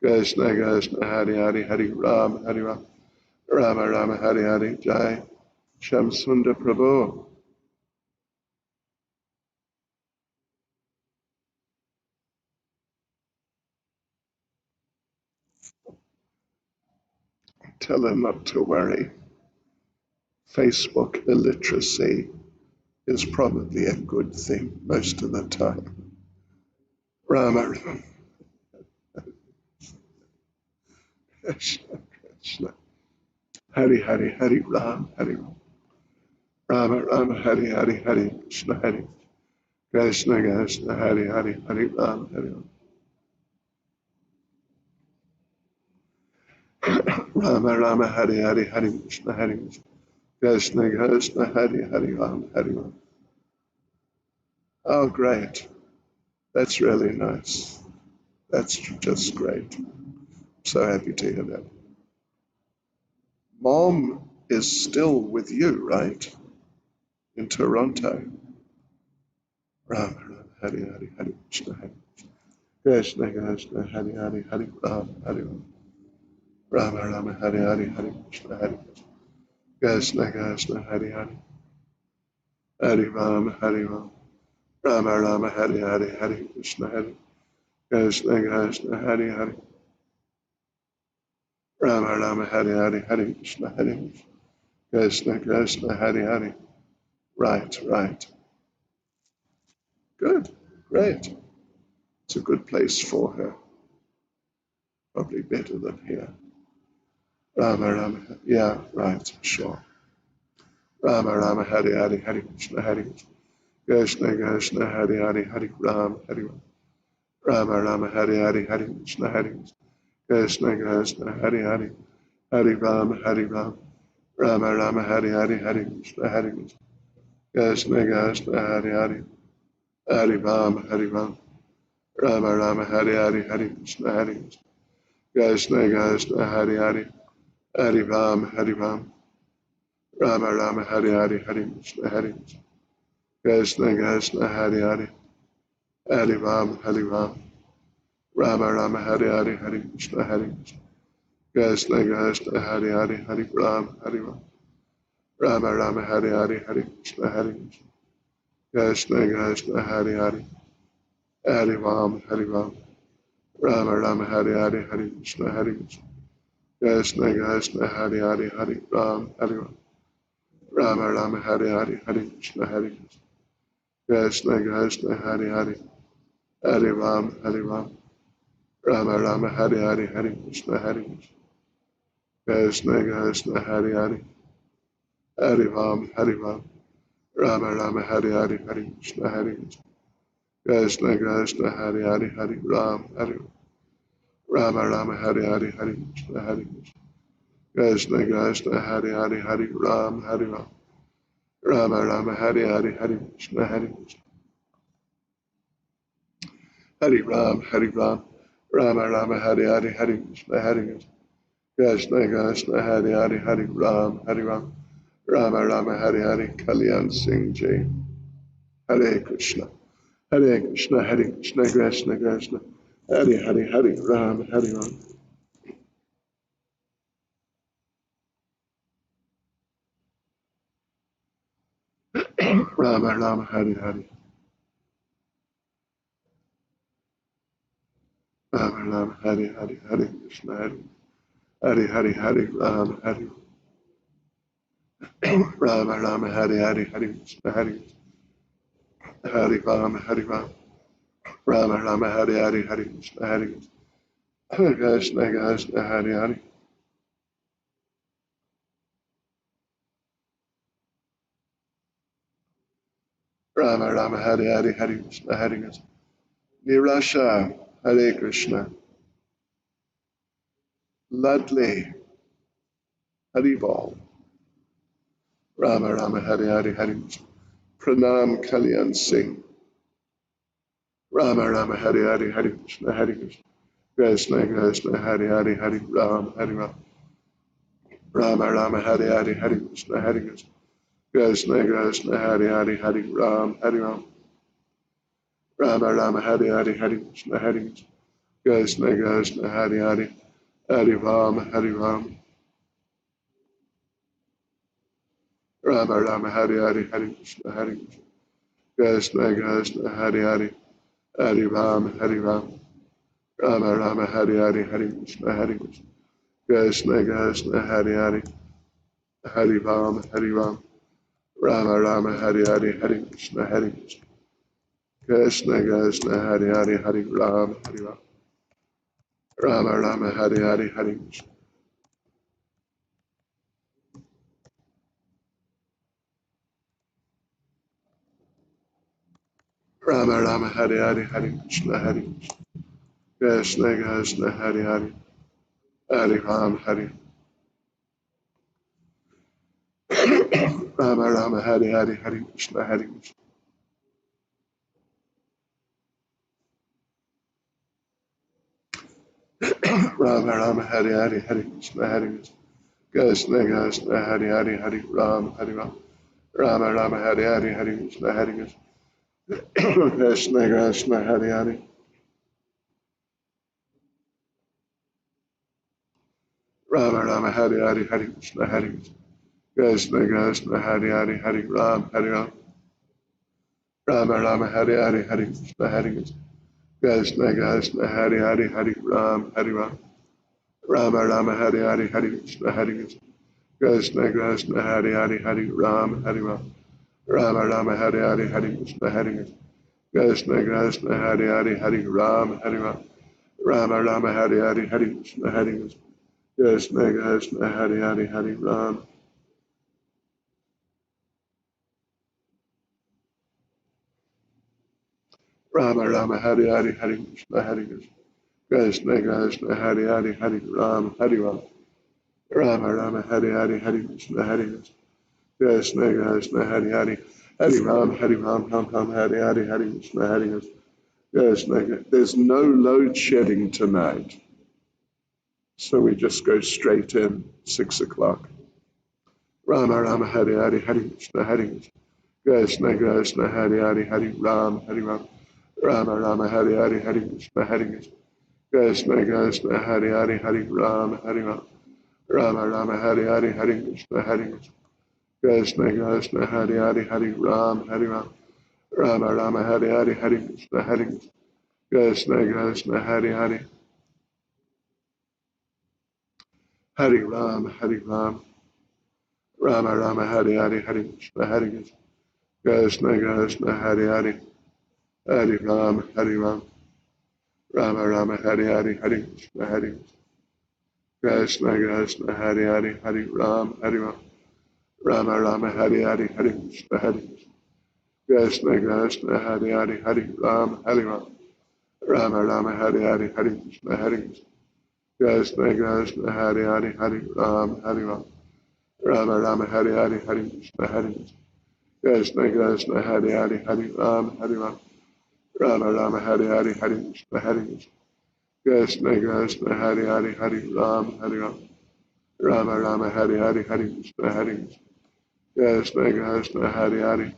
Krishna Krishna Hare Hare Ram Rama Rama Hare Hare Jai Shamsunda Prabhu. Tell her not to worry. Facebook illiteracy is probably a good thing most of the time. Rama Krishna Krishna Hari Hari Hari Ram Rama Rama Hari Hari Hari Krishna Krishna Krishna Hari Hari Hari Ram Rama Rama Hari Hari Hari Krishna Krishna Krishna Hari Hari Ram. Oh, great. That's really nice. That's just great. So happy to hear that. Mom is still with you, right? In Toronto. Rama Rama Hari Hari Hari Krishna Krishna Krishna Hari Hari Hari Ram. Rama Rama Hari Hari Hari Krishna Krishna Krishna Hari Hari Hari Ram Rama Rama Hari Hari Hari Krishna Krishna Hari Hari Rama Rama Hari Hari Hari Krishna Krishna Hari Hari. Right. Good, great. It's a good place for her. Probably better than here. Rama, yeah, right, sure. Rama Hari Hari Hari Krishna Krishna Hari Hari Hari Ram Rama Hari Hari Hari Krishna Krishna Hari Hari Hari Ram Rama Hari Hari Hari Krishna Krishna Hari Hari Hari Ram Rama Hari Hari Hari Krishna Krishna Hari Hari Hari Ram Rama Hari Hari Hari Krishna Hari Hari Hari Ram Rama Hari Hari Hari Krishna Hari Hari Hari Ram Rama Hari Hari Hari Krishna Hari Hari Hari Ram Rama Hari Hari Hari Krishna Hari Hari Hari Ram Rama Hari Hari Hari Krishna Hari Hari Hari Ram Rama Hari Hari Hari Krishna Hari Hari Hari Ram Rama Hari Hari Hari Krishna Hari Hari Hari Ram Rama Hari Hari Hari Krishna Hari Hari Hari Ram Rama Hari Hari Hari Krishna Hari Ram Rama Hari Hari Hari Krishna Hari Hari Hari Ram Rama Hari Hari Kalyan Singh Ji Hare Krishna Krishna Krishna Hari Ram Rama Rama Hari Hari. Rama Rama Hari Hari Hari Krishna Hari Hari Hari Hari Rama Hari Rama Rama Hari Hari Hari Krishna Hari Hari Rama Hari Rama Rama Rama Hari Hari Hari Krishna Hari Krishna Krishna Hari Hari Rama Rama Hari Hari Hari Krishna Hari Krishna Nirasha Hare Krishna Ludley Haribol Rama Rama Hari Hari Hari Pranam Kalyan Singh Rama Rama Hari Hari Hari Krishna Hari Krishna Krishna Krishna Hari Hari Hari Ram Hari Ram Rama Rama Hari Hari Hari Krishna Hari Krishna Krishna Krishna Hari Hari Hari Ram Hari Ram Rama Rama Hari Hari Hari Krishna Hari Krishna Krishna Krishna Hari Hari Hari Ram Hari Ram Rama Rama Hari Hari Hari Krishna Hari Krishna Krishna Hari Hari Hari Ram Hari Ram Rama Rama Hari Hari Hari Krishna Hari Krishna Krishna Hari Hari Hari Ram Hari Ram Rama Rama Hari Hari Hari Krishna Hari Krishna Krishna Hari Hari Hari Ram Hari Ram Rama Rama Hari Hari Hari Krishna Rama Rama Hari Hari Hari Krishna Hari Krishna Krishna Hari Hari Hari Ram Hari Rama Rama Hari Hari Hari Krishna Hari Rama Rama Hari Hari Hari Krishna Hari Krishna Krishna Hari Hari Hari Ram Hari Ram Rama Rama Hari Hari Hari Krishna Hari Krishna Krishna Hari Hari Rama Rama Hari Hari Hari Krishna Hari Krishna Krishna Hari Hari Hari Ram Hari Ram Rama Rama Hari Hari Hari Krishna Hari Krishna Krishna Hari Hari Hari Ram Hari Ram Rama Rama Hari Hari Hari Krishna Hari Krishna Krishna Hari Hari Hari Ram Hari Ram Rama Rama Hari Hari Hari Krishna Hari Krishna Krishna Hari Hari Hari Ram Hari Ram Rama Rama Hari Hari Hari Krishna Hari Krishna Krishna Hari Hari Hari Ram Rama Rama Hari Hari Hari Krishna Hari Krishna Krishna Hari Hari Hari Ram Hari Ram Rama Rama Hari Hari Hari Krishna Hari Krishna Krishna Hari Hari Hari Ram Ram Ram Hari Hari Hari Krishna Hari Krishna. There's no load shedding tonight, so we just go straight in 6 o'clock. Rama Rama Hari Hari Hari Krishna Hari Krishna Krishna Hari Hari Hari Ram Rama Rama Hari Hari Hari Krishna Hari Krishna Krishna Hari Hari Hari Ram Rama Rama Hari Hari Hari Krishna Hari Krishna Krishna Hari Hari Hari Ram Rama Rama Hari Hari Hari Krishna Hari Krishna Krishna Hari Hari Hari Ram Rama Rama Hari Hari Hari Krishna Hari Krishna Krishna Hari Hari Hari Ram Rama Rama Hari Hari Hari Krishna Hari Krishna Krishna Hari Hari Hari Ram Rama Rama Hari Hari Hari Krishna Hari Krishna Krishna Hari Hari Hari Ram Rama Rama Hari Hari Hari Krishna Hari Krishna Krishna Hari Hari Hari Ram Rama Rama Hari Hari Hari Krishna Hari Krishna Krishna Hari Hari Hari Ram Rama Rama Hari Hari Hari Krishna Hari Krishna Krishna Hari Hari Hari Ram Rama Rama Hari Hari Hari Krishna Hari Krishna Krishna Hari Hari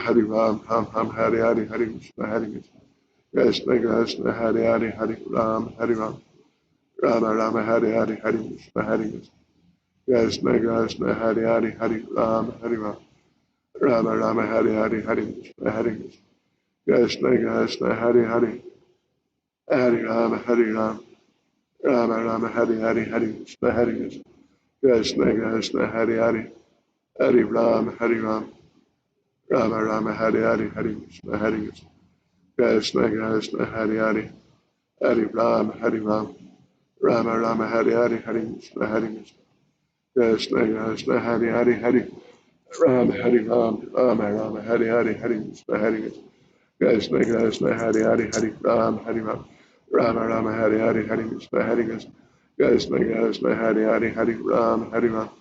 Hari Ram Ram Ram Hari Hari Hari Krishna Hari Krishna Krishna Hari Hari Hari Ram Rama Rama Hari Hari Hari Krishna Hari Krishna Krishna Hare Hare Hare Rama Hare Rama Rama Rama Hare Hare Hare Krishna Hare Krishna Krishna Hare Hare Hare Rama Hare Rama Rama Rama Hare Hare Hare Krishna Hare Krishna Krishna Hare Hare Hare Rama Hare Rama Rama Rama Hare Hare Hare Krishna Hare Krishna Krishna Hare Hare Hare Rama Hare Rama Rama Rama Hare Hare Hare Krishna Hare Krishna Krishna Hare Hare Hare Rama Hare Rama Rama Rama Hare Hare Hare Krishna Hare Krishna Krishna Hare Hare Hare Rama Hare Rama Rama Rama Hare Hare Hare Krishna Hare Krishna Krishna Hare Hare Hare Rama Hare Rama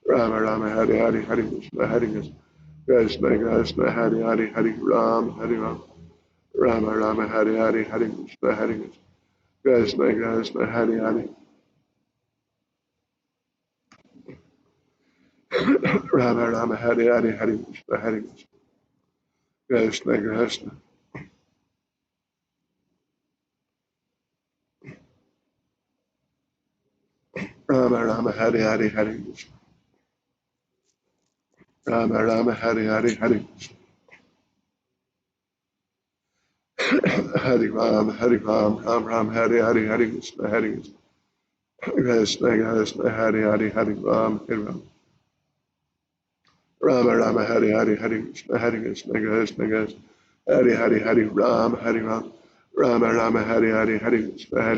Rama Rama Hare Hare Hare Krishna Hare Krishna Krishna Hare Hare Hare Rama Hare Rama Rama Rama Hare Hare Hare Krishna Hare Krishna Krishna Hare Hare Rama Rama Hare Hare Hare Krishna Hare Krishna Krishna Rama Rama Hare Hare Hare Krishna Rama Rama Hare Hare Hare Hare Ram Hare Ram Ram Ram Hare Hare Hare Krishna Hare Krishna Krishna Hare Hare Hare Ram Hare Ram Rama Rama Hare Hare Hare Krishna Krishna Krishna Hare Hare Hare Ram Hare Ram Rama Rama Hare Hare Hare Krishna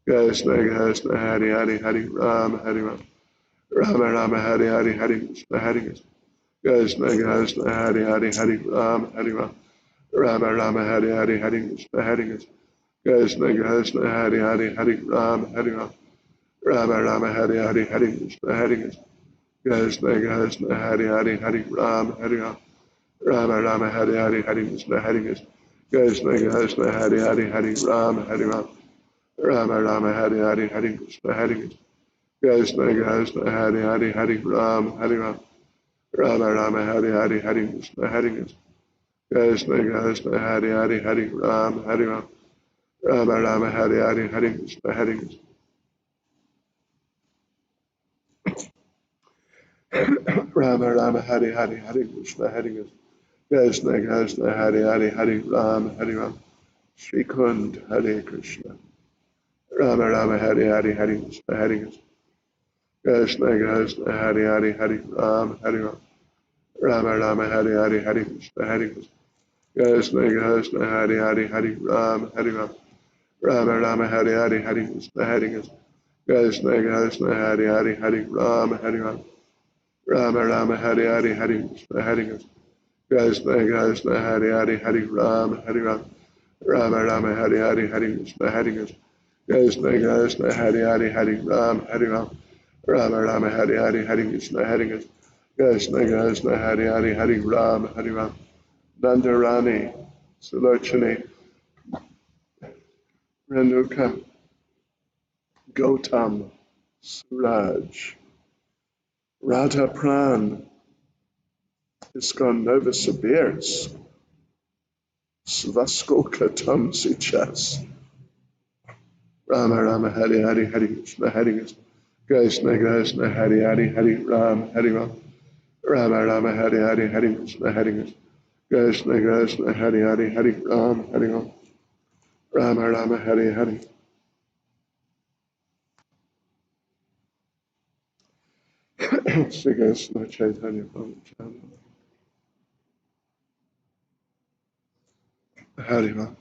Krishna Krishna Hare Hare Hare Ram Hare Ram Rama Rama Hare Hare Hare Krishna Krishna Krishna Hare Hare Hare Ram Hare Ram Rama Rama Hare Hare Hare Krishna Krishna Krishna Hare Hare Hare Ram Hare Ram Rama Rama Hare Hare Hare Krishna Krishna Krishna Hare Hare Hare Ram Hare Ram Rama Rama Hare Hare Hare Krishna Krishna Krishna Hare Hare Hare Ram Hare Ram Rama Rama Hare Hare Hare Krishna Krishna Krishna Hare Hare Hare Ram Hare Ram Rama Rama Hare Hare Hare Krishna Krishna Krishna Hare Hare Hare Ram Hare Ram Rama Rama Hare Hare Hare Krishna Rama Rama Hare Hare Hare Krishna Krishna Krishna Hare Hare Hare Ram Hare Ram Shri Kund Hare Krishna Rama Rama Hare Hare Hare Krishna Krishna Krishna Hare Hare Hare Ram Hare Ram Rama Rama Hare Hare Hare Krishna Krishna Krishna Hare Hare Hare Ram Hare Ram Rama Rama Hare Hare Hare Krishna Krishna Krishna Hare Hare Hare Ram Hare Ram Rama Rama Hare Hare Hare Krishna Krishna Krishna Hare Hare Hare Ram Hare Ram Rama Rama Hare Hare Hare Krishna Krishna Krishna Hare Hare Hare Ram Hare Ram Rama Rama Hare Hare Hare Krishna Krishna Krishna Hare Hare Hare Ram Hare Ram Nandarani Sulochani Renuka Gautam Suraj Radha Pran Iskon Novosibirsk Svaskokatam Sichas Rama Rama Hare Hare Hare Krishna Krishna Krishna Hare Hare Hare Ram Hare Ram Rama Rama Hare Hare Hare Krishna Krishna Krishna Hare Hare Hare Ram Hare Ram Rama Rama Hare Hare Sri Krishna Chaitanya Prabhu Hare Ram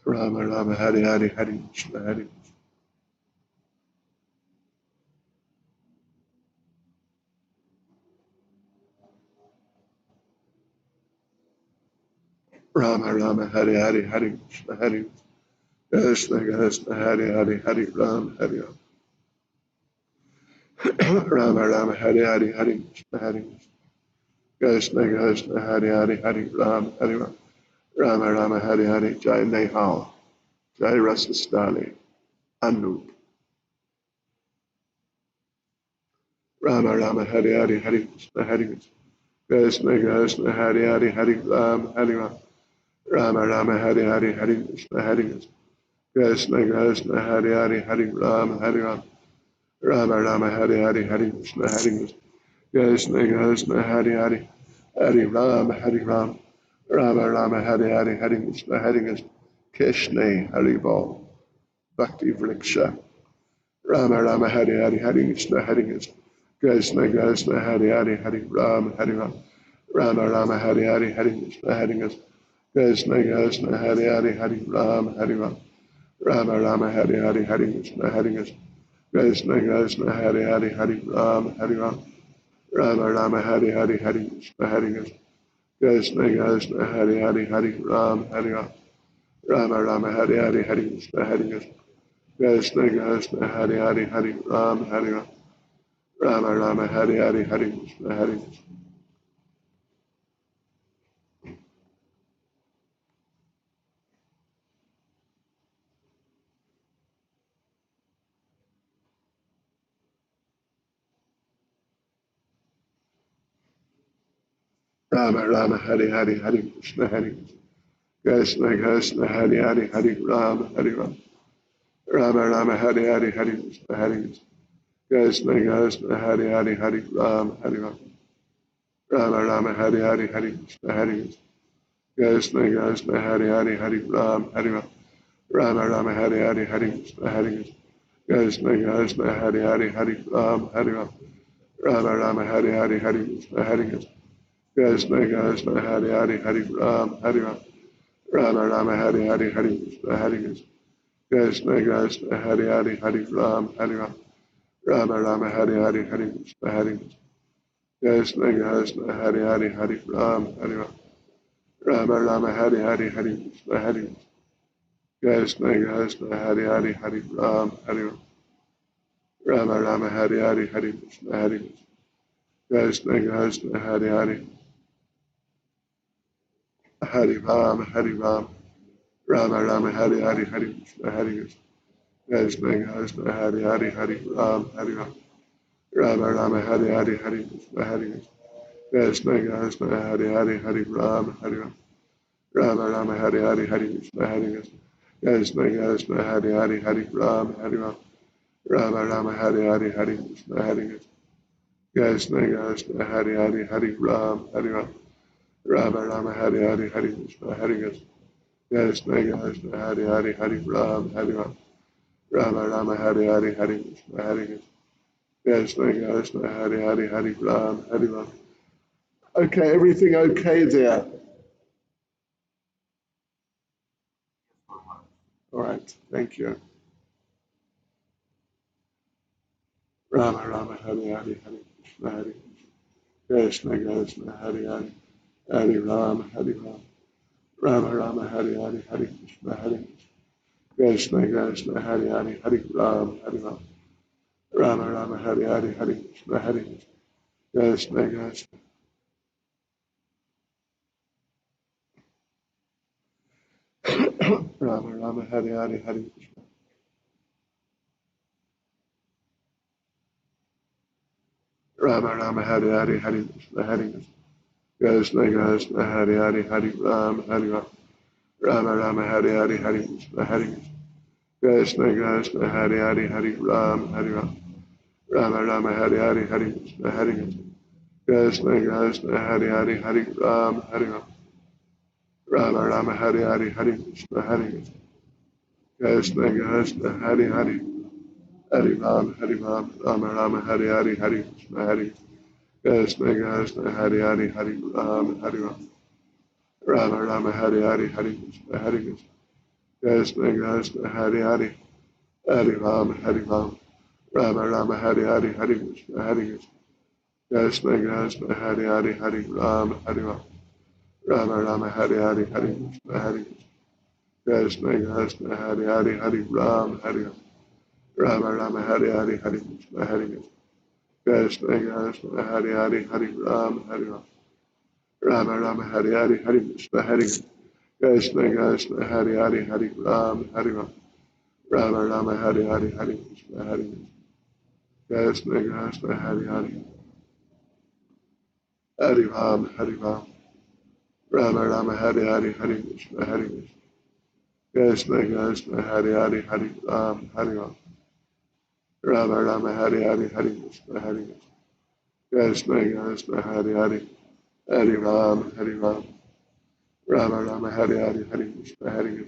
Rama Rama Hare Hare Hare Krishna Rama Rama Hare Hare Hare Krishna Krishna Krishna Hare Hare Hare Ram Hare Ram Rama Rama Hare Hare Hare Krishna Krishna Hare Hare Hare Ram Hare Ram Rama Rama Hare Hare Jai Nehal Jai Rasastani Anup Rama Rama Hare Hare Hare Krishna Krishna Krishna Hare Hare Hare Ram Hare Ram Rama Rama Hare Hare Hare Krishna Krishna Krishna Hare Hare Hare Rama Hare Rama Rama Rama Hare Hare Hare Krishna Hare Krishna Krishna Hare Hare Hare Rama Hare Rama Rama Rama Hare Hare Hare Krishna Hare Krishna Hare Bol Bhakti Vriksha Rama Rama Hare Hare Hare Krishna Hare Krishna Krishna Hare Hare Hare Rama Hare Rama Rama Rama Hare Hare Hare Krishna Hare Krishna Krishna Hare Hare Hare Rama Hare Rama Rama Rama Hare Hare Hare Krishna Hare Krishna Krishna Hare Hare Hare Rama Hare Rama Rama Rama Hare Hare Hare Krishna Hare Krishna Krishna Hare Hare Hare Rama Hare Rama Rama Rama Hare Hare Hare Krishna Hare Krishna Krishna Hare Hare Hare Rama Hare Rama Rama Rama Hare Hare Hare Krishna Hare Rama Rama Hare Hare Hare Krishna Hare Krishna Krishna Hare Hare Hare Rama Hare Rama Rama Rama Hare Hare Hare Krishna Hare Krishna Krishna Hare Hare Hare Rama Hare Rama Rama Rama Hare Hare Hare Krishna Hare Krishna Krishna Hare Hare Hare Rama Hare Rama Rama Rama Hare Hare Hare Krishna Hare Krishna Krishna Hare Hare Hare Rama Hare Rama Rama Rama Hare Hare Hare Krishna Hare Krishna Krishna Hare Hare Hare Rama Hare Rama Rama Rama Hare Hare Hare Krishna Hare Krishna Krishna Hare Hare Hare Rama Hare Rama Rama Rama Hare Hare Hare Krishna Hare Krishna Krishna Hare Hare Hare Rama Hare Rama Rama Rama Hare Hare Hare Krishna Hare Krishna Krishna Hare Hare Hare Rama Hare Rama Rama Rama Hare Hare Hare Krishna Hare Krishna Krishna Hare Hare Hare Rama Hare Rama Rama Rama Hare Hare Hare Krishna Hare Krishna Krishna Hare Hare Hare Rama Hare Rama Rama Rama Hare Hare Hare Krishna Hare Krishna Krishna Hare Hare Hare Rama Hare Rama Rama Rama Hare Hare Hare Krishna Hare Krishna Krishna Hare Hare Hare Rama Hare Rama Rama Rama Hare Hare Hare Krishna Hare Krishna Krishna Hare Hare Hare Rama Hare Rama Rama Rama Hare Hare Hare Krishna Hare Krishna Krishna Hare Hare Hare Rama Hare Rama Rama Rama Hare Hare Hare Krishna Hare Krishna Krishna Hare Hare Hare Rama Hare Rama. Okay, everything okay there? All right, thank you. Rama Rama Hare Hare Hare Krishna Hare Krishna Krishna Hare Hare Hare Rama Hare Rama Rama Rama Hare Hare Hare Krishna Hare Krishna Krishna Hare Hare Hare Rama Hare Rama Rama Rama Hare Hare Hare Krishna Hare Krishna Krishna Rama Rama Hare Hare Hare Krishna Rama Rama Hare Hare Hare Krishna Hare Krishna Krishna Hare Hare Hare Rama Hare Rama Rama Rama Hare Hare Hare Krishna Hare Krishna Krishna Hare Hare Hare Rama Hare Rama Rama Rama Hare Hare Hare Krishna Hare Krishna Krishna Hare Hare Hare Rama Hare Rama Rama Rama Hare Hare Hare Krishna Hare Krishna Krishna Hare Hare Hare Rama Hare Rama Rama Rama Hare Hare Hare Krishna Hare Krishna Krishna Hare Hare Hare Rama Hare Rama Rama Rama Hare Hare Hare Krishna Hare Krishna Krishna Hare Hare Hare Rama Hare Rama Rama Rama Hare Hare Hare Krishna Hare Krishna Krishna Hare Hare Hare Rama Hare Rama Rama Rama Hare Hare Hare Krishna Hare Krishna Krishna Hare Hare Hare Rama Hare Rama Rama Hare Hare Hare Krishna Hare Krishna Krishna Hare Hare Hare Rama Hare Rama Rama Hare Hare Hare Krishna Hare Krishna Krishna Hare Hare Hare Rama Hare Rama Rama Hare Hare Hare Krishna Hare Krishna Krishna Hare Hare Hare Rama Hare Rama Rama Rama Hare Hare Hare Krishna Hare Krishna Krishna Hare Hare Hare Ram Hare Ram Rama Rama Hare Hare Hare Krishna Hare Krishna Krishna Hare Hare Hare Ram Hare Ram Rama Rama Hare Hare Hare Krishna Hare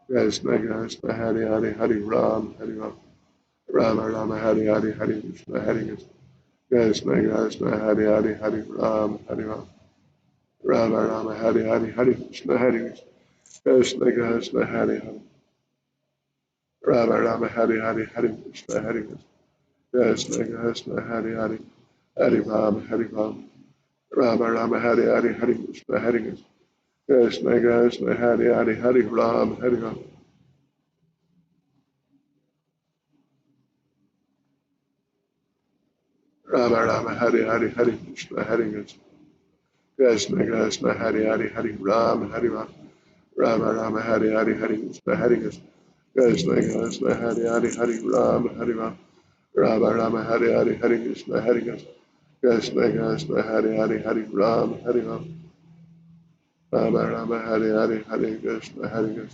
Krishna Krishna Hare Hare Hare Ram Hare Ram Rama Rama Hare Hare Hare Krishna Hare Krishna Krishna Hare Hare Hare Ram Hare Ram Rama Rama Hare Hare Hare Krishna Hare Krishna Krishna Hare Hare Rama Rama Hare Hare Hare Krishna Hare Krishna Krishna Hare Hare Hare Ram Hare Ram Rama Rama Hare Hare Hare Krishna Hare Krishna Krishna Hare Hare Hare Ram Hare Ram Rama Rama Hare Hare Hare Krishna Hare Krishna Krishna Hare Hare Hare Ram Hare Ram Rama Rama Hare Hare Hare Krishna Hare Krishna Krishna Hare Hare Hare Ram Hare Ram Rama Rama Hare Hare Hare Krishna Hare Krishna Krishna Hare Hare Hare Ram Hare Ram Rama Rama Hare Hare Hare Krishna Hare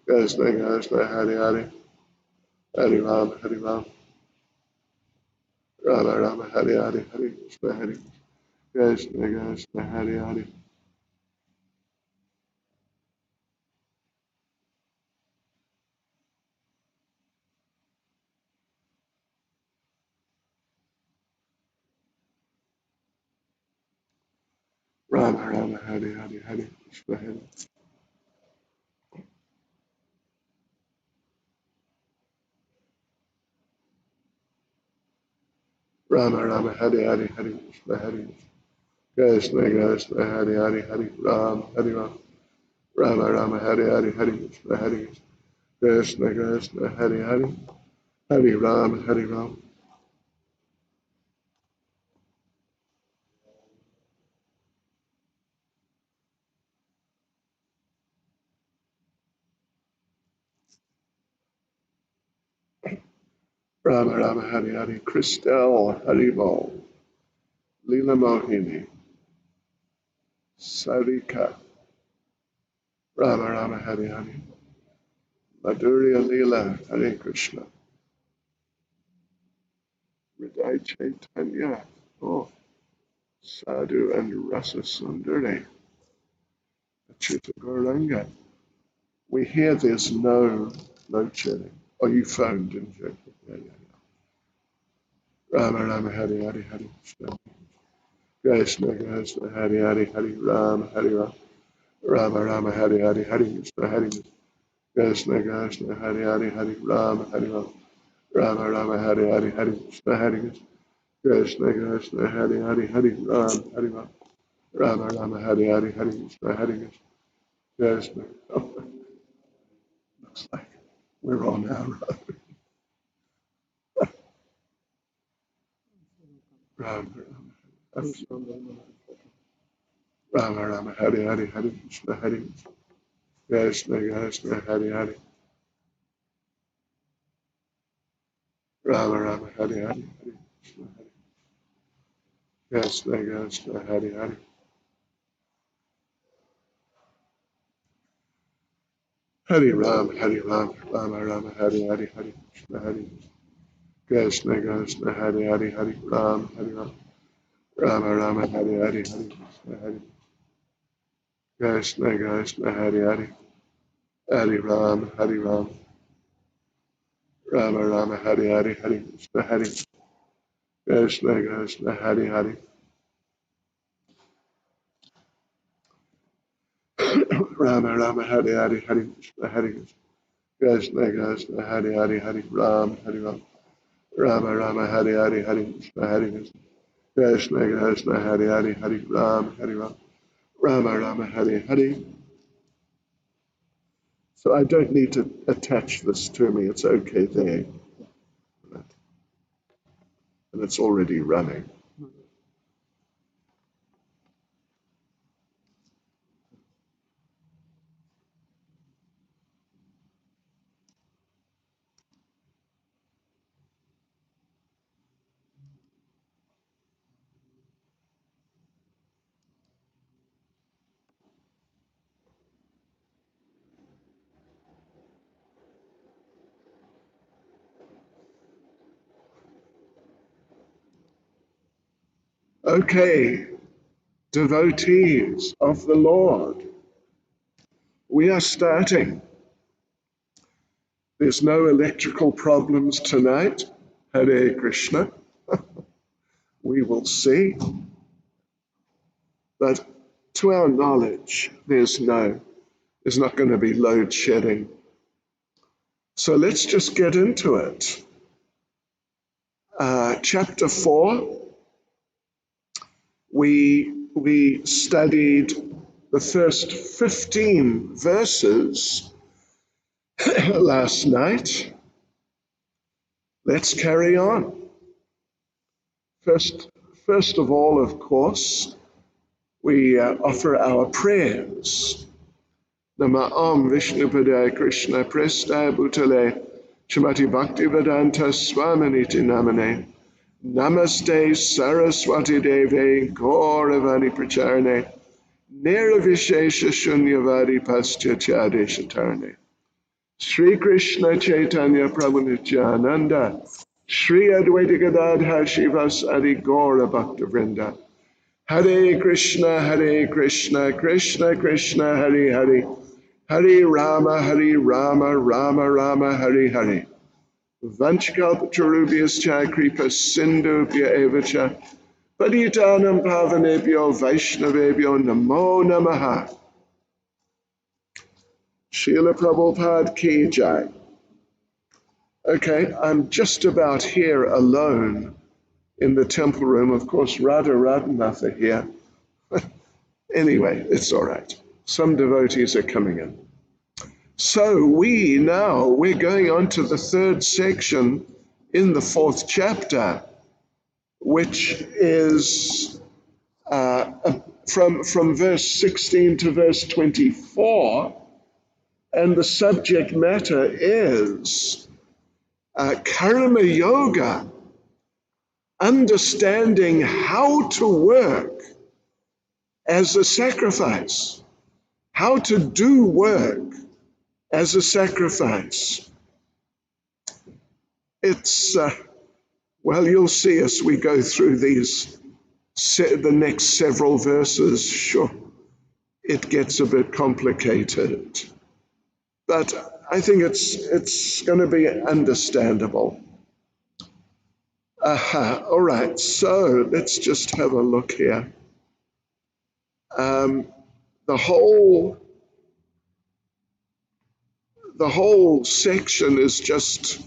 Krishna Krishna Hare Hare Hare Ram Hare Ram Rama Rama Hare Hare Hare Krishna Krishna Krishna Hare Hare Rama Rama Hare Hare Hare Krishna Hare Rama Rama Hare Hare Hare Krishna Hare Krishna Krishna Hare Hare Hare Ram Hare Ram Rama Rama Hare Hare Hare Krishna Hare Krishna Krishna Hare Hare Hare Ram Hare Ram Rama Rama Hare Hare Christelle Haribo Leela Mohini Sarika Rama Rama Hare Hare Madhurya Leela Hare Krishna Hridai Chaitanya Oh Sadhu and Rasa Sundari Achyuta Gauranga. We hear there's no chanting. Oh, you phoned, didn't you? Yeah, yeah, yeah. Rama Rama Hare Hare Hare Krishna. Krishna Krishna Hare Hare Hare Rama Hare Rama. Rama Rama Hare Hare Hare Krishna Hare Krishna Krishna Hare Hare Hare Rama Hare Rama. Rama Rama Hare Hare Hare Krishna Hare Krishna Krishna Hare Hare Hare Rama Hare Rama. Rama Rama Hare Hare Hare Krishna Hare Krishna. Oh, looks like we're on our road. Rama Rama Rama Hare Hare Hare Krishna Hare Krishna Krishna Hare Hare Rama Rama Hare Hare Hare Krishna Krishna Hare Hare Hare Ram Hare Ram Rama Rama Hare Hare Hare Krishna Hare Krishna Krishna Hare Hare Hare Ram Hare Ram Rama Rama Hare Hare Hare Krishna Hare Krishna Krishna Hare Hare Hare Ram Hare Ram Rama Rama Hare Hare Hare Krishna Hare Krishna Krishna Hare Hare Rama Rama Hare Hare Hare Krishna Hare Krishna Krishna Hare Hare Hare Ram Hare Ram Rama Rama Hare Hare Hare Krishna Hare Krishna Krishna Hare Hare Hare Ram Hare Ram Rama Rama Hare Hare. So I don't need to attach this to me. It's okay there. And it's already running. Okay, devotees of the Lord, we are starting. There's no electrical problems tonight. Hare Krishna. We will see. But to our knowledge, there's not going to be load shedding. So let's just get into it. Chapter 4, we studied the first 15 verses last night. Let's carry on. First of all, of course, we offer our prayers. Nama Om Vishnu Padaya Krishna Prestaya Bhutale Srimati Bhakti Vedanta Swaminiti Namane Namaste Saraswati Deve Gauravani Pracharane Nirvishesha Shunyavadi Paschachade Shatarne Sri Krishna Chaitanya Prabhu Nityananda Sri Advaita Gadadhar Shivas Adi Gaura Bhakta Vrinda Hare Krishna, Krishna Krishna, Hare Hare, Hare Rama, Rama Rama, Hare Hare. Vanchakalpatarubhyascha kripa sindhubhya evacha, Patitanam pavanebhyo Vaishnavebhyo namo namaha. Srila Prabhupada ki jai. Okay, I'm just about here alone in the temple room. Of course, Radha Radhanath are here. Anyway, it's all right. Some devotees are coming in. So we're going on to the third section in the fourth chapter, which is from verse 16 to verse 24. And the subject matter is karma yoga, understanding how to work as a sacrifice, how to do work as a sacrifice. It's, well, you'll see as we go through the next several verses, sure, it gets a bit complicated. But I think it's going to be understandable. All right, so let's just have a look here. The whole section is just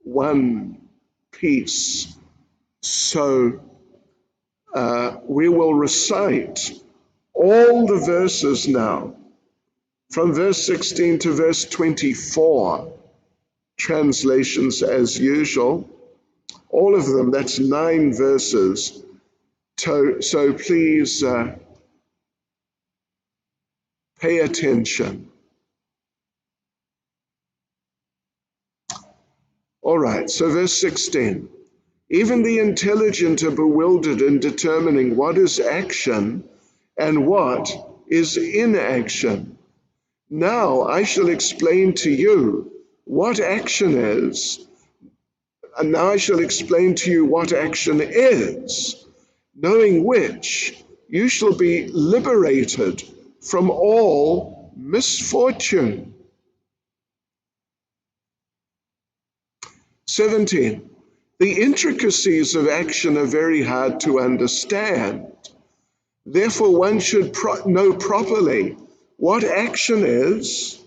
one piece. So we will recite all the verses now, from verse 16 to verse 24, translations as usual. All of them, that's 9 verses. So please pay attention. All right, so verse 16. Even the intelligent are bewildered in determining what is action and what is inaction. Now I shall explain to you what action is, and now I shall explain to you what action is, knowing which you shall be liberated from all misfortune. 17. The intricacies of action are very hard to understand. Therefore, one should know properly what action is,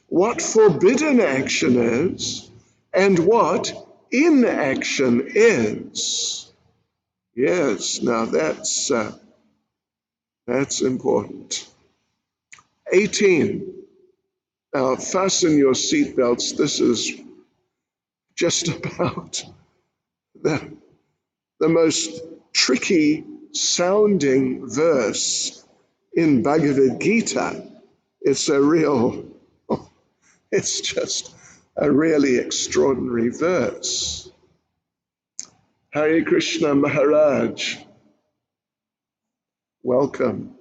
what forbidden action is, and what inaction is. Yes, now that's important. 18. Now fasten your seatbelts. This is just about the most tricky sounding verse in Bhagavad Gita. It's just a really extraordinary verse. Hare Krishna Maharaj, welcome.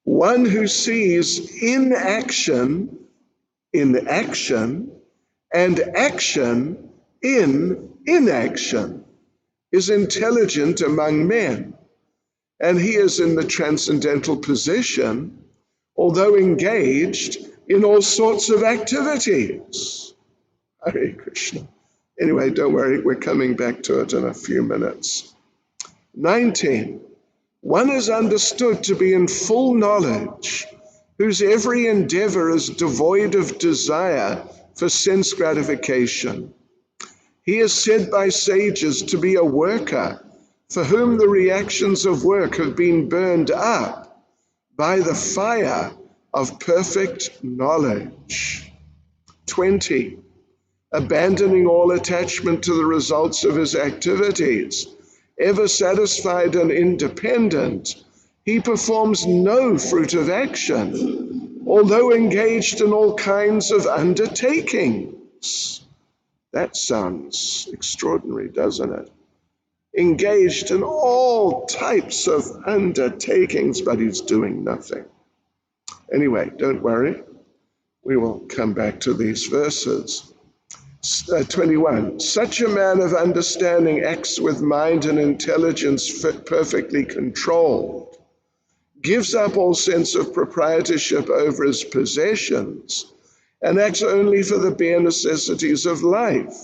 One who sees inaction in action and action in inaction is intelligent among men, and he is in the transcendental position, although engaged in all sorts of activities. Hare Krishna. Anyway, don't worry, we're coming back to it in a few minutes. 19. One is understood to be in full knowledge, whose every endeavor is devoid of desire for sense gratification. He is said by sages to be a worker, for whom the reactions of work have been burned up by the fire of perfect knowledge. 20. Abandoning all attachment to the results of his activities, ever satisfied and independent, he performs no fruitive action, although engaged in all kinds of undertakings. That sounds extraordinary, doesn't it? Engaged in all types of undertakings, but he's doing nothing. Anyway, don't worry. We will come back to these verses. 21. Such a man of understanding acts with mind and intelligence perfectly controlled, gives up all sense of proprietorship over his possessions, and acts only for the bare necessities of life.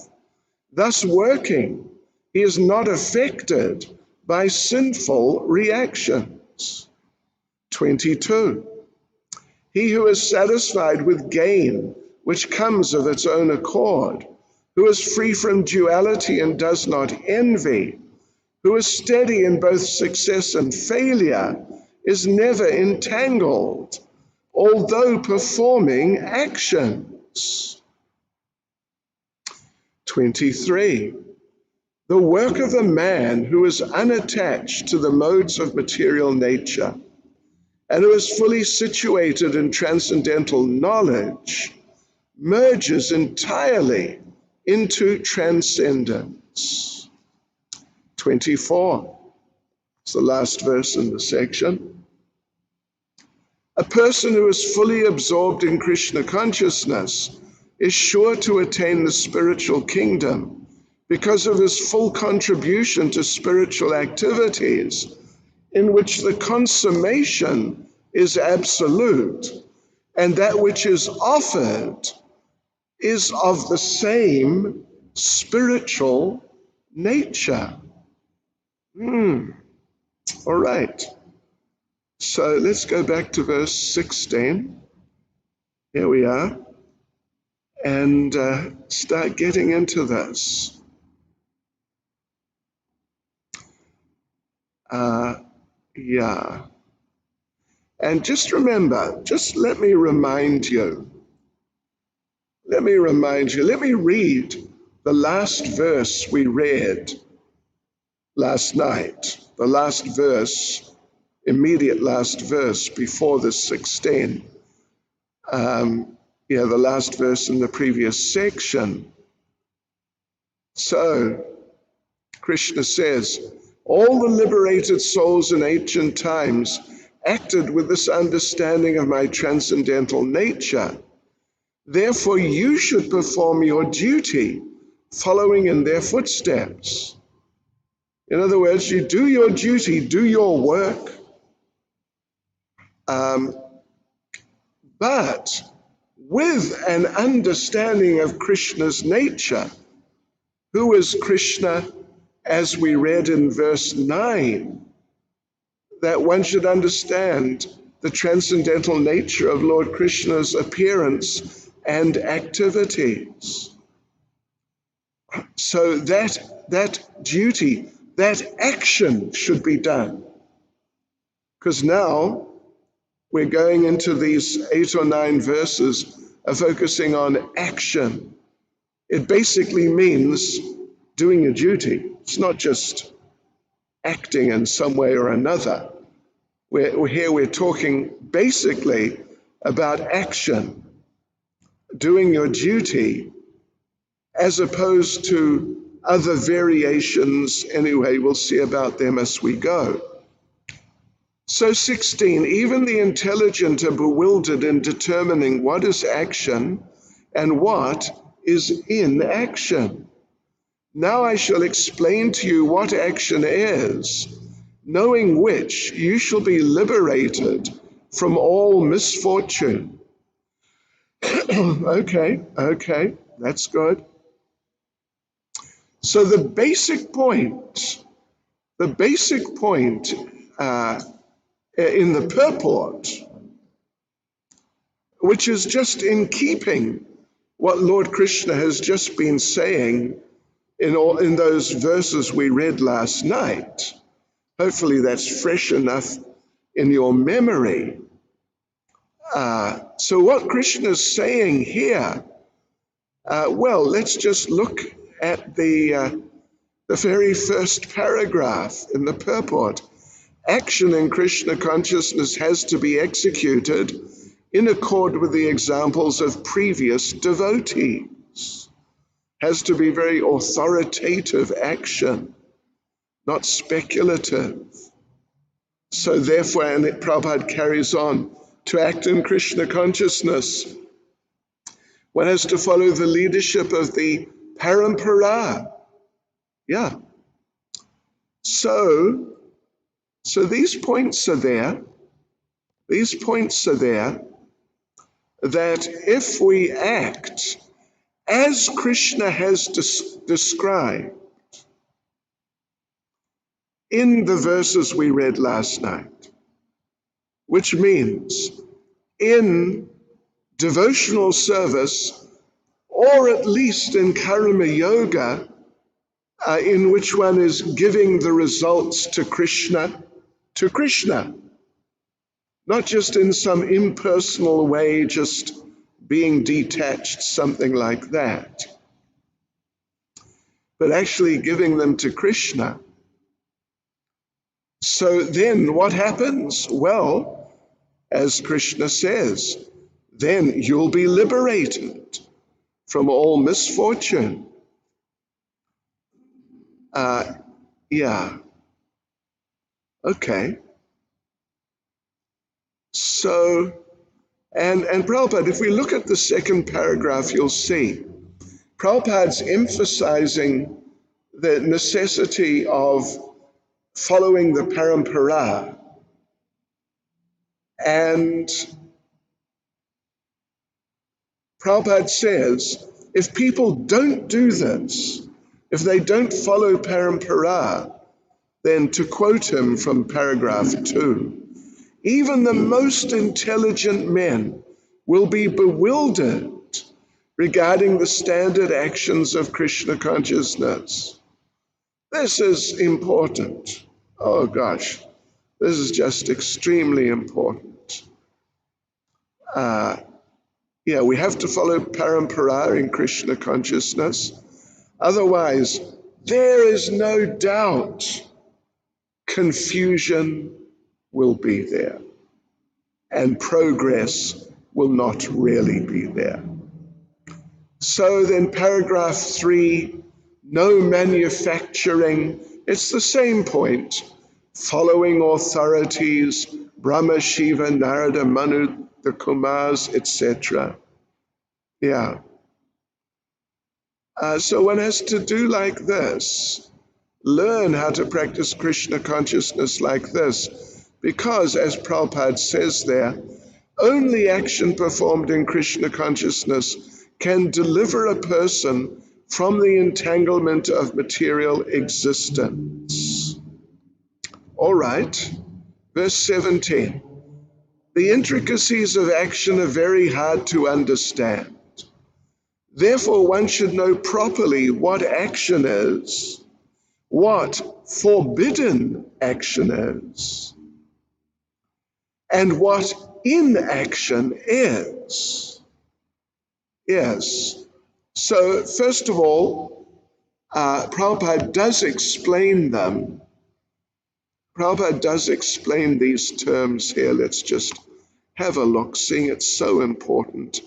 Thus working, he is not affected by sinful reactions. 22. He who is satisfied with gain, which comes of its own accord, who is free from duality and does not envy, who is steady in both success and failure, is never entangled, although performing actions. 23. The work of the man who is unattached to the modes of material nature and who is fully situated in transcendental knowledge merges entirely into transcendence. 24. It's the last verse in the section. A person who is fully absorbed in Krishna consciousness is sure to attain the spiritual kingdom because of his full contribution to spiritual activities, in which the consummation is absolute, and that which is offered is of the same spiritual nature. All right. So let's go back to verse 16. Here we are. And start getting into this. And just remember, just let me remind you. Let me read the last verse we read last night, the last verse, immediate last verse before the 16. The last verse in the previous section. So, Krishna says, all the liberated souls in ancient times acted with this understanding of my transcendental nature. Therefore, you should perform your duty, following in their footsteps. In other words, you do your duty, do your work, but with an understanding of Krishna's nature. Who is Krishna, as we read in verse 9, that one should understand the transcendental nature of Lord Krishna's appearance and activities. So that duty, that action should be done. Because now we're going into these 8 or 9 verses of focusing on action. It basically means doing a duty. It's not just acting in some way or another. We're talking basically about action, doing your duty, as opposed to other variations. Anyway, we'll see about them as we go. So 16, even the intelligent are bewildered in determining what is action and what is inaction. Now I shall explain to you what action is, knowing which you shall be liberated from all misfortune. Okay, that's good. So the basic point in the purport, which is just in keeping what Lord Krishna has just been saying in those verses we read last night. Hopefully that's fresh enough in your memory. So what Krishna is saying here, well, let's just look at the very first paragraph in the purport. Action in Krishna consciousness has to be executed in accord with the examples of previous devotees. Has to be very authoritative action, not speculative. So therefore, and Prabhupada carries on, to act in Krishna consciousness, one has to follow the leadership of the parampara. Yeah. So these points are there. These points are there that if we act as Krishna has described in the verses we read last night, which means in devotional service, or at least in karma yoga, in which one is giving the results to Krishna, not just in some impersonal way, just being detached, something like that, but actually giving them to Krishna. So then what happens? Well, as Krishna says, then you'll be liberated from all misfortune. Yeah. Okay. So, and Prabhupada, if we look at the second paragraph, you'll see Prabhupada's emphasizing the necessity of following the parampara. And Prabhupada says, if people don't do this, if they don't follow parampara, then to quote him from paragraph 2, even the most intelligent men will be bewildered regarding the standard actions of Krishna consciousness. This is important. Oh gosh, this is just extremely important. Yeah, we have to follow parampara in Krishna consciousness. Otherwise, there is no doubt confusion will be there and progress will not really be there. So then paragraph 3, no manufacturing, it's the same point. Following authorities, Brahma, Shiva, Narada, Manu, the Kumars, etc. Yeah. So one has to do like this. Learn how to practice Krishna consciousness like this. Because, as Prabhupada says there, only action performed in Krishna consciousness can deliver a person from the entanglement of material existence. All right, verse 17. The intricacies of action are very hard to understand. Therefore, one should know properly what action is, what forbidden action is, and what inaction is. Yes. So, first of all, Prabhupada does explain them. Prabhupada does explain these terms here. Let's just have a look, seeing it's so important.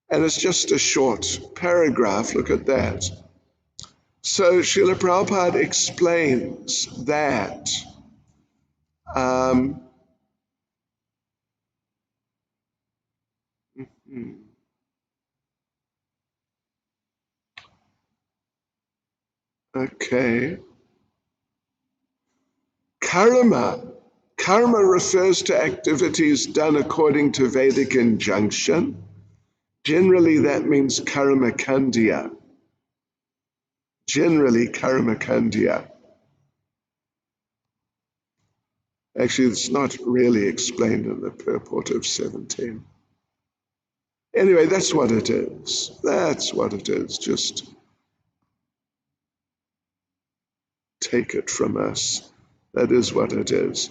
And it's just a short paragraph. Look at that. So, Srila Prabhupada explains that Okay. Karma. Karma refers to activities done according to Vedic injunction. Generally, that means karma kandya. Generally, karma kandya. Actually, it's not really explained in the purport of 17. Anyway, that's what it is. That's what it is. Just take it from us. That is what it is.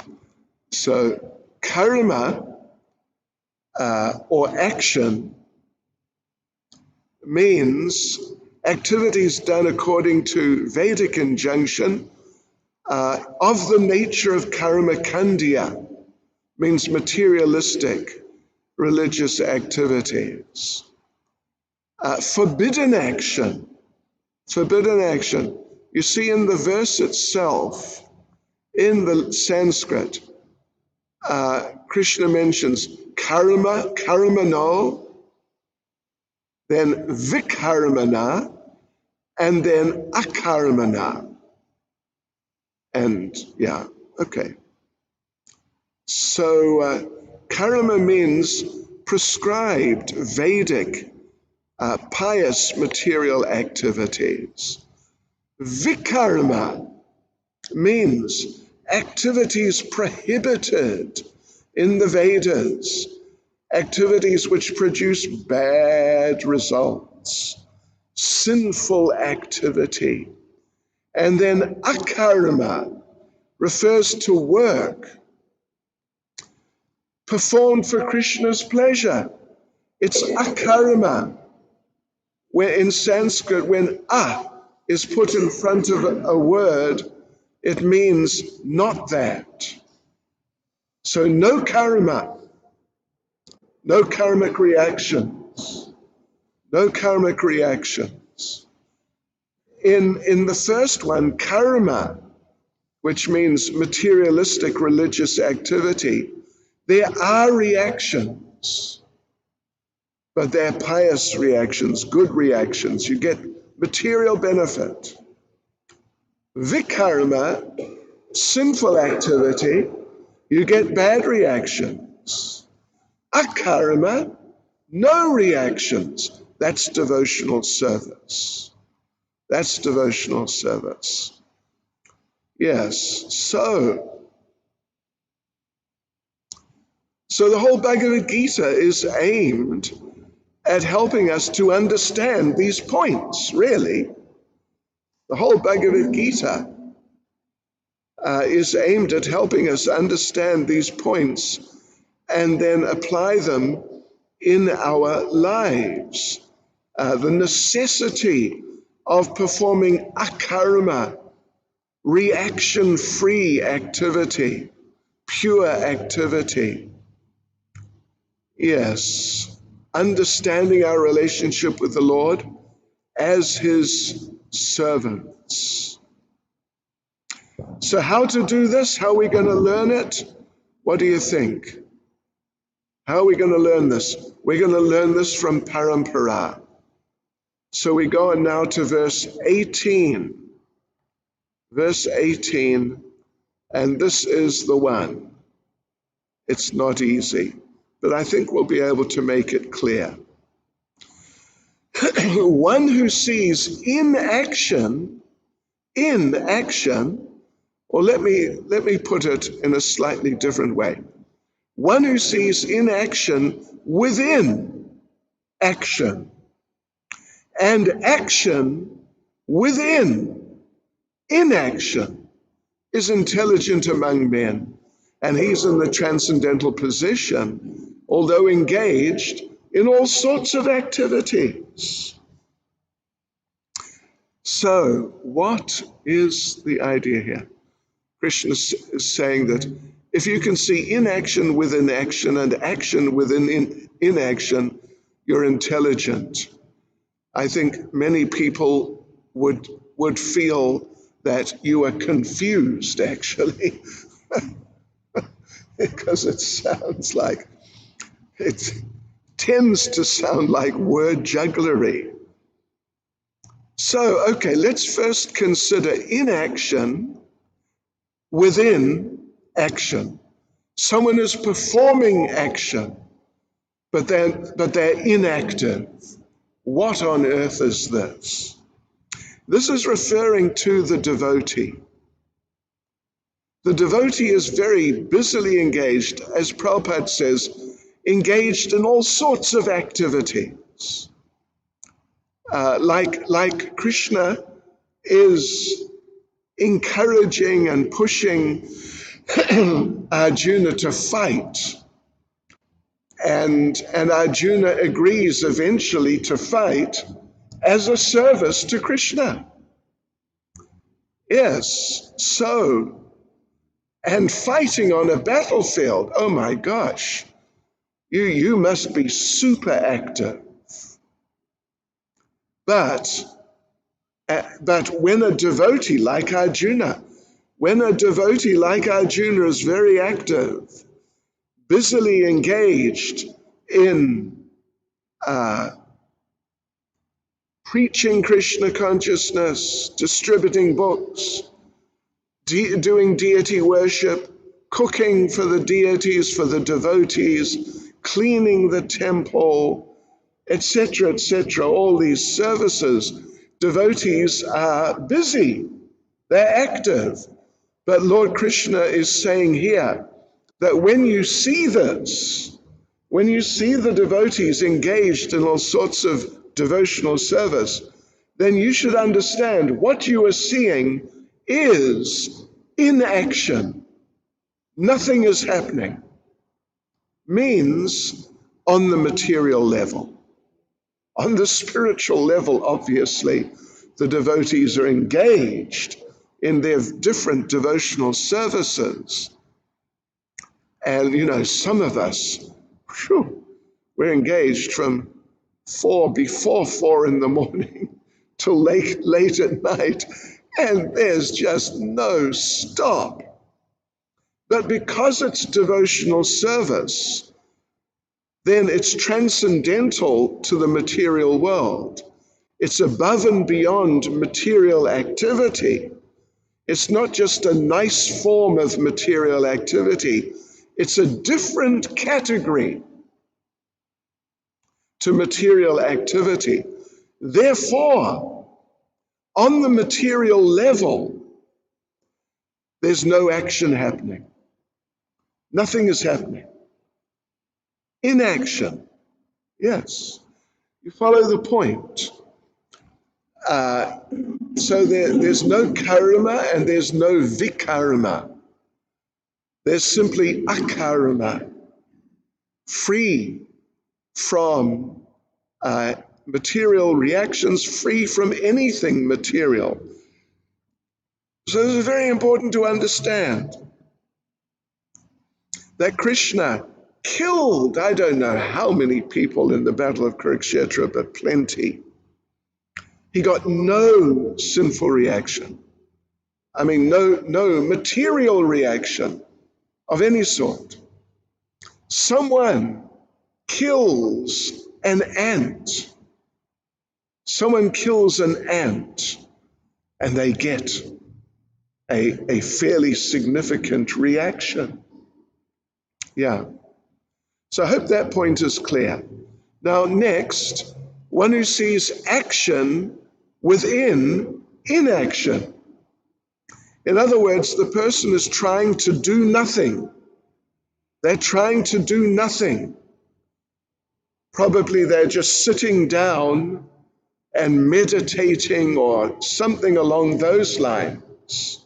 So, karma or action means activities done according to Vedic injunction of the nature of karma kandya, means materialistic religious activities. Forbidden action. You see in the verse itself, in the Sanskrit, Krishna mentions karmano, then vikarmana, and then akarmana. And yeah, okay. So karma means prescribed Vedic pious material activities. Vikarma means activities prohibited in the Vedas, activities which produce bad results, sinful activity. And then akarma refers to work performed for Krishna's pleasure. It's akarma, where in Sanskrit, when a is put in front of a word, it means not that. So no karma, no karmic reactions, no karmic reactions. In the first one, karma, which means materialistic religious activity, there are reactions, but they're pious reactions, good reactions. You get material benefit. Vikarma, sinful activity, you get bad reactions. Akarma, no reactions. That's devotional service. That's devotional service. Yes, so the whole Bhagavad Gita is aimed at helping us to understand these points, really. The whole Bhagavad Gita is aimed at helping us understand these points and then apply them in our lives. The necessity of performing akarma, reaction-free activity, pure activity. Yes, understanding our relationship with the Lord as His servants. So how to do this? How are we going to learn it? What do you think? How are we going to learn this? We're going to learn this from parampara. So we go on now to verse 18. Verse 18, and this is the one. It's not easy, but I think we'll be able to make it clear. One who sees in action, or let me put it in a slightly different way. One who sees in action within action, and action within inaction, is intelligent among men, and he's in the transcendental position, although engaged in all sorts of activities. So, what is the idea here? Krishna is saying that if you can see inaction within action and action within inaction, you're intelligent. I think many people would feel that you are confused, actually, because it tends to sound like word jugglery. So, okay, let's first consider inaction within action. Someone is performing action, but they're inactive. What on earth is this? This is referring to the devotee. The devotee is very busily engaged, as Prabhupada says, engaged in all sorts of activities. Like Krishna is encouraging and pushing Arjuna to fight. And Arjuna agrees eventually to fight as a service to Krishna. Yes, so, and fighting on a battlefield, oh my gosh, you must be super active. But when a devotee like Arjuna is very active, busily engaged in preaching Krishna consciousness, distributing books, doing deity worship, cooking for the deities, for the devotees, cleaning the temple, etc., all these services. Devotees are busy, they're active. But Lord Krishna is saying here that when you see this, when you see the devotees engaged in all sorts of devotional service, then you should understand what you are seeing is inaction. Nothing is happening. Means on the material level. On the spiritual level, obviously, the devotees are engaged in their different devotional services. And, some of us, we're engaged from before 4 in the morning till late at night, and there's just no stop. But because it's devotional service, then it's transcendental to the material world. It's above and beyond material activity. It's not just a nice form of material activity. It's a different category to material activity. Therefore, on the material level, there's no action happening. Nothing is happening. Inaction. Yes. You follow the point. So there's no karma and there's no vikarma. There's simply akarma, free from material reactions, free from anything material. So this is very important to understand that Krishna killed, I don't know how many people in the Battle of Kurukshetra, but plenty. He got no sinful reaction. I mean, no material reaction of any sort. Someone kills an ant. Someone kills an ant, and they get a fairly significant reaction. Yeah. So I hope that point is clear. Now, next, one who sees action within inaction. In other words, the person is trying to do nothing. They're trying to do nothing. Probably they're just sitting down and meditating or something along those lines.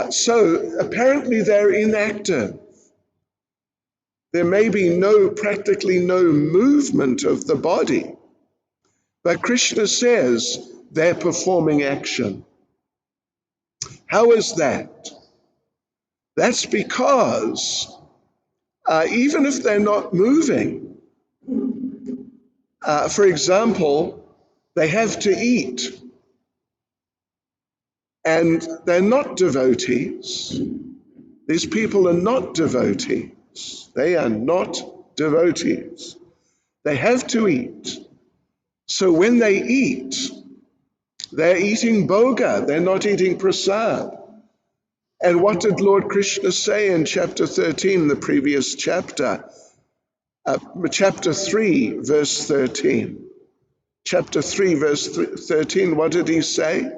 So apparently they're inactive. There may be practically no movement of the body. But Krishna says they're performing action. How is that? That's because even if they're not moving, for example, they have to eat. And they're not devotees. These people are not devotees. They are not devotees. They have to eat. So when they eat, they're eating bhoga, they're not eating prasad. And what did Lord Krishna say in chapter 13, the previous chapter? Chapter 3, verse 13. Chapter 3, verse 13, what did he say?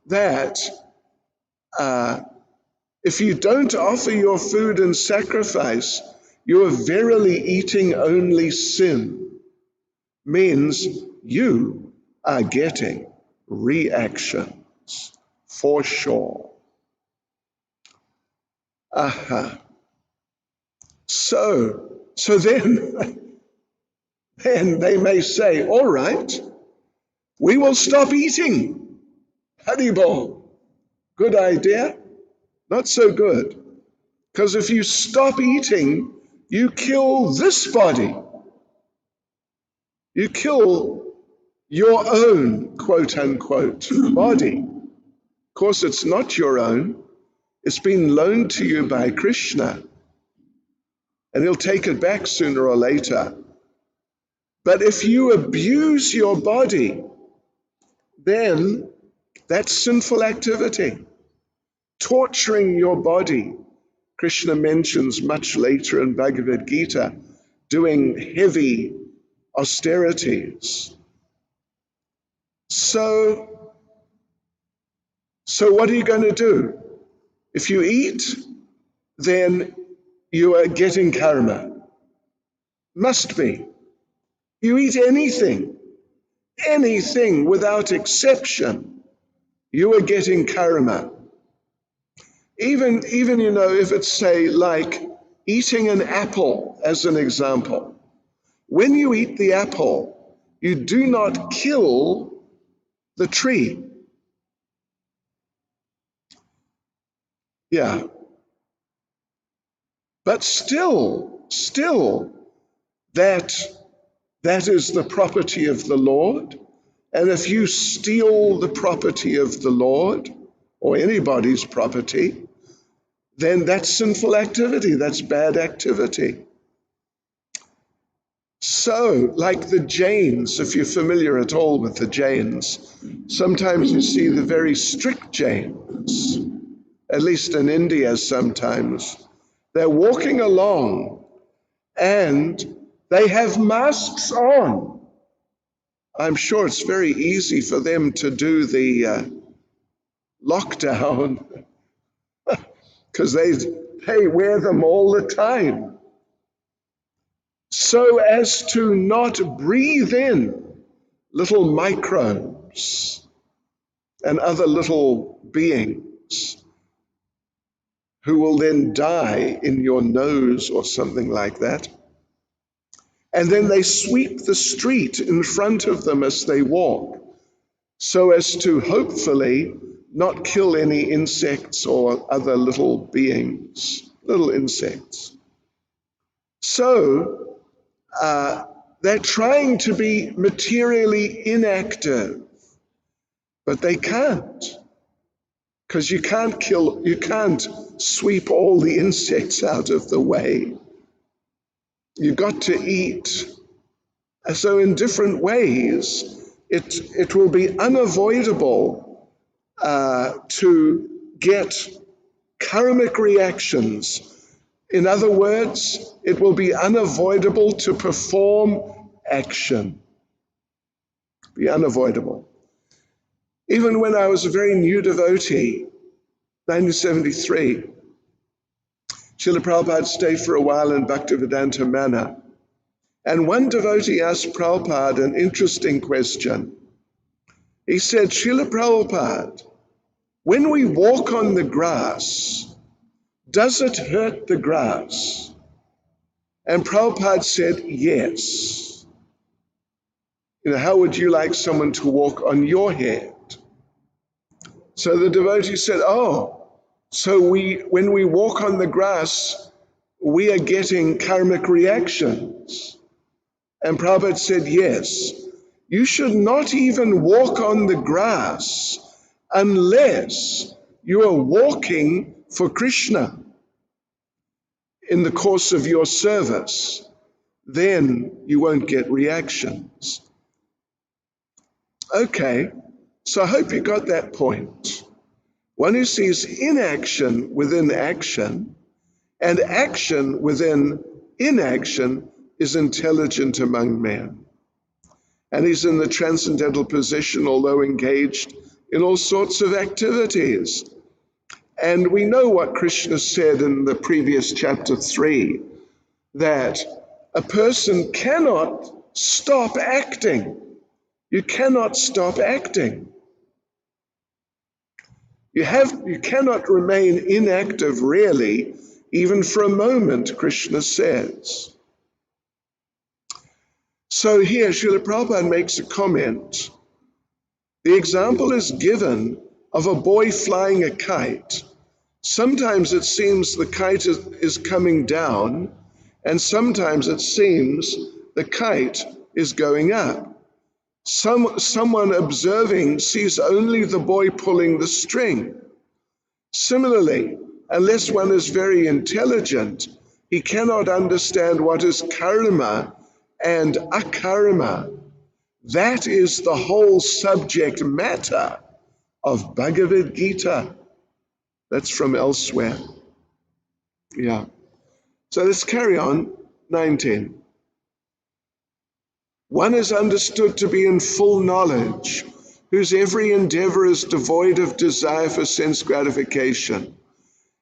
That if you don't offer your food in sacrifice, you are verily eating only sin. Means you are getting reactions for sure. So then they may say, all right, we will stop eating. Haribol, good idea? Not so good. Because if you stop eating, you kill this body. You kill your own, quote unquote, body. Of course, it's not your own. It's been loaned to you by Krishna. And he'll take it back sooner or later. But if you abuse your body, then that's sinful activity. Torturing your body. Krishna mentions much later in Bhagavad Gita, doing heavy austerities. So what are you going to do? If you eat, then you are getting karma. Must be. You eat anything without exception, you are getting karma. Even if it's, say, like eating an apple as an example. When you eat the apple, you do not kill the tree. Yeah. But still, that is the property of the Lord. And if you steal the property of the Lord, or anybody's property, then that's sinful activity, that's bad activity. So, like the Jains, if you're familiar at all with the Jains, sometimes you see the very strict Jains, at least in India sometimes. They're walking along and they have masks on. I'm sure it's very easy for them to do the lockdown because they wear them all the time, so as to not breathe in little microbes and other little beings who will then die in your nose or something like that. And then they sweep the street in front of them as they walk, so as to hopefully not kill any insects or other little beings, little insects. So they're trying to be materially inactive, but they can't, because you can't sweep all the insects out of the way. You got to eat. So in different ways, it will be unavoidable to get karmic reactions. In other words, it will be unavoidable to perform action. Be unavoidable. Even when I was a very new devotee, 1973, Srila Prabhupada stayed for a while in Bhaktivedanta Manor. And one devotee asked Prabhupada an interesting question. He said, Srila Prabhupada, when we walk on the grass, does it hurt the grass? And Prabhupada said, yes. How would you like someone to walk on your head? So the devotee said, so when we walk on the grass, we are getting karmic reactions. And Prabhupada said, yes. You should not even walk on the grass unless you are walking for Krishna in the course of your service. Then you won't get reactions. Okay, so I hope you got that point. One who sees inaction within action and action within inaction is intelligent among men. And he's in the transcendental position, although engaged in all sorts of activities. And we know what Krishna said in the previous chapter 3, that a person cannot stop acting. You cannot stop acting. You cannot remain inactive, really, even for a moment, Krishna says. So here, Srila Prabhupada makes a comment. The example is given of a boy flying a kite. Sometimes it seems the kite is coming down, and sometimes it seems the kite is going up. Someone observing sees only the boy pulling the string. Similarly, unless one is very intelligent, he cannot understand what is karma and akarma. That is the whole subject matter of Bhagavad Gita. That's from elsewhere. Yeah. So let's carry on. 19. One is understood to be in full knowledge, whose every endeavor is devoid of desire for sense gratification.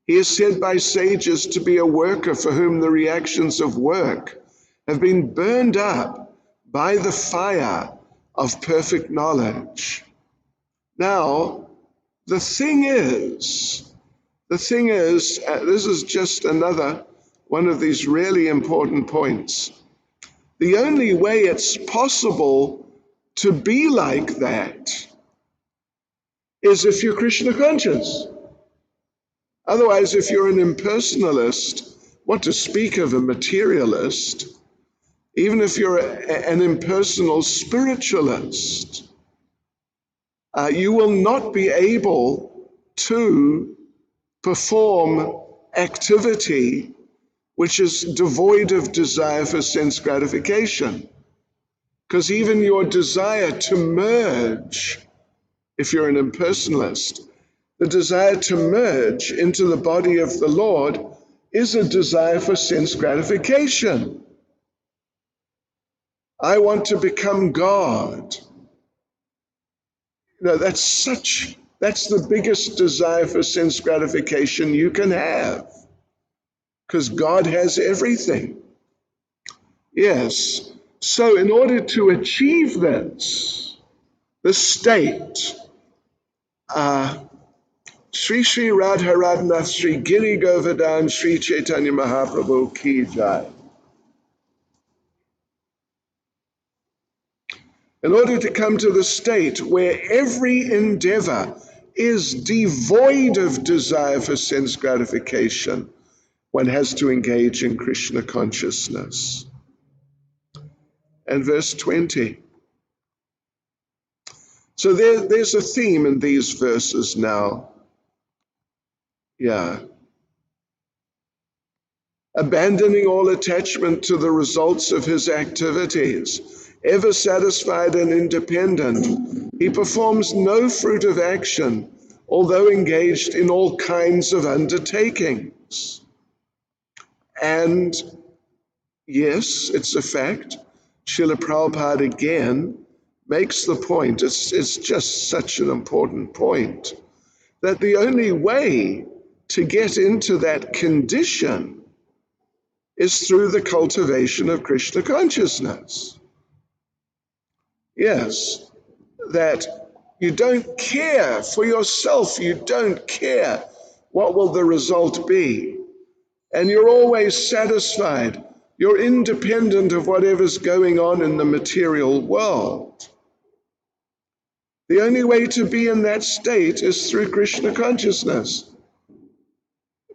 He is said by sages to be a worker for whom the reactions of work have been burned up by the fire of perfect knowledge. Now, the thing is, this is just another one of these really important points. The only way it's possible to be like that is if you're Krishna conscious. Otherwise, if you're an impersonalist, what to speak of a materialist, even if you're an impersonal spiritualist, you will not be able to perform activity which is devoid of desire for sense gratification. Because even your desire to merge, if you're an impersonalist, the desire to merge into the body of the Lord is a desire for sense gratification. I want to become God. That's the biggest desire for sense gratification you can have, because God has everything. Yes. So in order to achieve this, the state, Sri Sri Radha Radhanath Sri Giri Govardhan Sri Chaitanya Mahaprabhu Ki Jai. In order to come to the state where every endeavor is devoid of desire for sense gratification, one has to engage in Krishna consciousness. And verse 20. So there's a theme in these verses now. Yeah. Abandoning all attachment to the results of his activities, ever satisfied and independent, he performs no fruitive action, although engaged in all kinds of undertakings. And yes, it's a fact. Srila Prabhupada again makes the point, it's just such an important point, that the only way to get into that condition is through the cultivation of Krishna consciousness. Yes, that you don't care for yourself, you don't care what will the result be, and you're always satisfied. You're independent of whatever's going on in the material world. The only way to be in that state is through Krishna consciousness,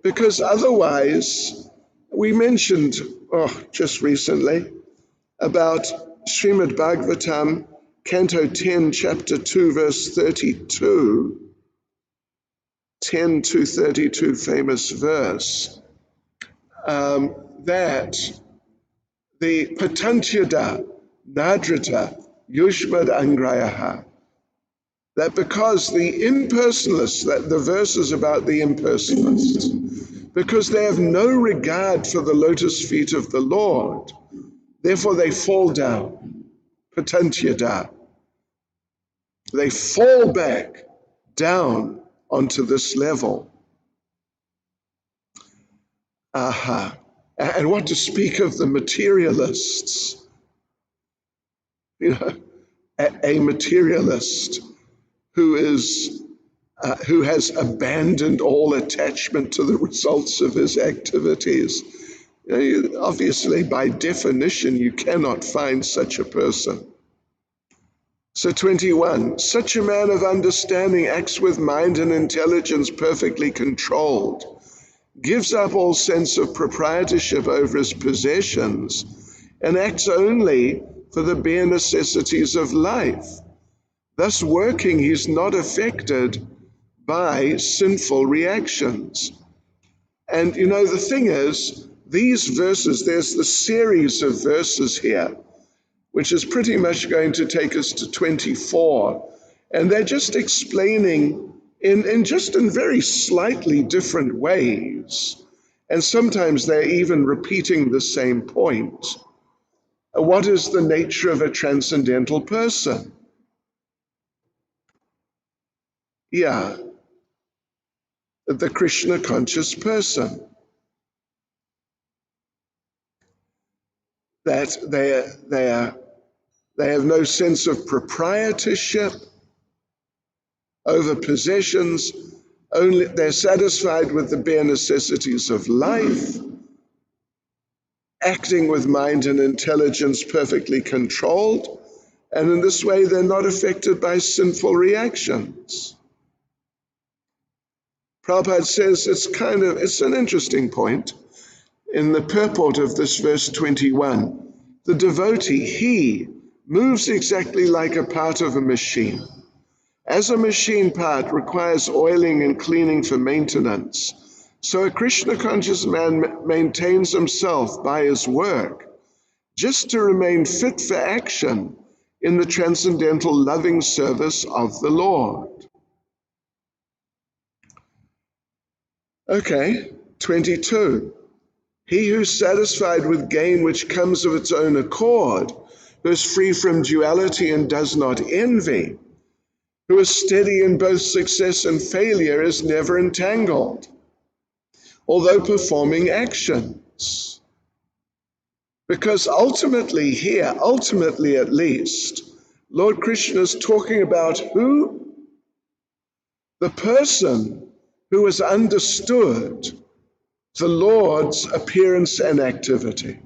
because otherwise, we mentioned just recently about Srimad Bhagavatam, Canto 10, Chapter 2, verse 32, 10 to 32, famous verse, that the Patantyada Nadrata Yushmad Angrayaha, that because the impersonalists, that the verse is about the impersonalists, because they have no regard for the lotus feet of the Lord, therefore they fall down, patantyada. They fall back down onto this level. Aha. And what to speak of the materialists? You know, a materialist who has abandoned all attachment to the results of his activities. Obviously, by definition, you cannot find such a person. So 21, such a man of understanding acts with mind and intelligence perfectly controlled, gives up all sense of proprietorship over his possessions, and acts only for the bare necessities of life. Thus working, he's not affected by sinful reactions. And the thing is, these verses, there's the series of verses here, which is pretty much going to take us to 24. And they're just explaining in very slightly different ways. And sometimes they're even repeating the same point. What is the nature of a transcendental person? Yeah, the Krishna conscious person. That they have no sense of proprietorship over possessions. Only they're satisfied with the bare necessities of life, acting with mind and intelligence perfectly controlled, and in this way they're not affected by sinful reactions. Prabhupada says it's an interesting point. In the purport of this verse 21, the devotee, he moves exactly like a part of a machine. As a machine part requires oiling and cleaning for maintenance, so a Krishna conscious man maintains himself by his work, just to remain fit for action in the transcendental loving service of the Lord. Okay, 22. He who's satisfied with gain which comes of its own accord, who is free from duality and does not envy, who is steady in both success and failure, is never entangled, although performing actions. Because ultimately at least, Lord Krishna is talking about who? The person who has understood the Lord's appearance and activity.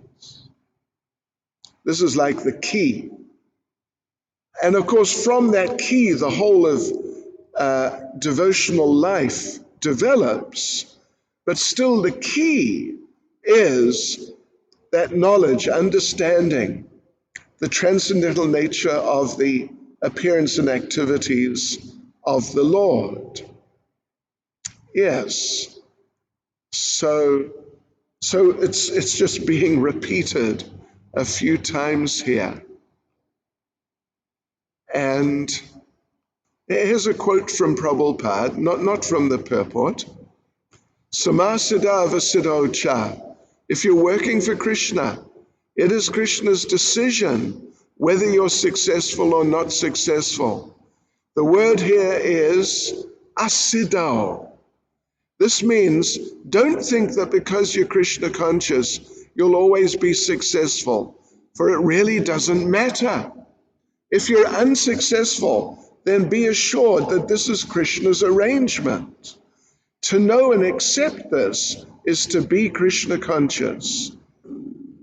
This is like the key. And of course, from that key, the whole of devotional life develops. But still the key is that knowledge, understanding the transcendental nature of the appearance and activities of the Lord. Yes. So it's just being repeated a few times here. And here's a quote from Prabhupada, not from the purport. Samasiddha vasiddho cha. If you're working for Krishna, it is Krishna's decision whether you're successful or not successful. The word here is asiddho. This means don't think that because you're Krishna conscious, you'll always be successful, for it really doesn't matter. If you're unsuccessful, then be assured that this is Krishna's arrangement. To know and accept this is to be Krishna conscious.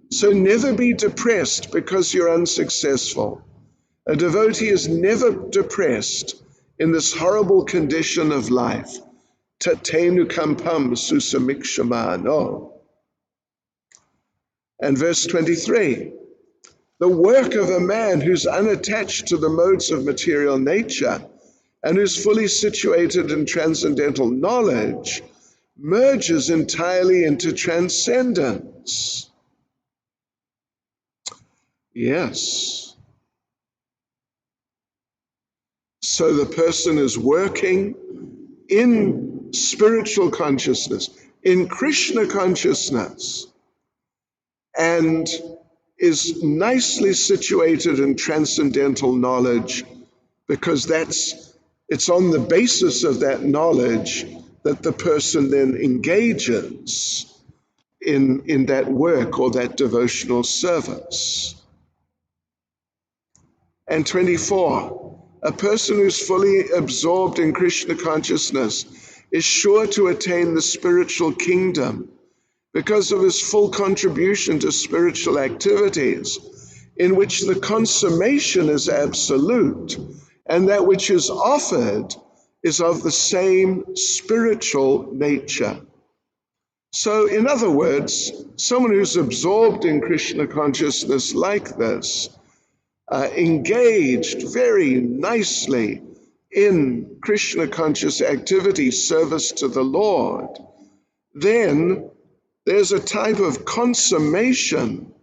So never be depressed because you're unsuccessful. A devotee is never depressed in this horrible condition of life. Tatenu kampam susamikshama, no. And verse 23, the work of a man who's unattached to the modes of material nature and who's fully situated in transcendental knowledge merges entirely into transcendence. Yes. So the person is working in spiritual consciousness, in Krishna consciousness, and is nicely situated in transcendental knowledge, because it's on the basis of that knowledge that the person then engages in that work or that devotional service. And 24, a person who's fully absorbed in Krishna consciousness is sure to attain the spiritual kingdom because of his full contribution to spiritual activities, in which the consummation is absolute, and that which is offered is of the same spiritual nature. So, in other words, someone who's absorbed in Krishna consciousness like this, engaged very nicely in Krishna conscious activity, service to the Lord, then there's a type of consummation,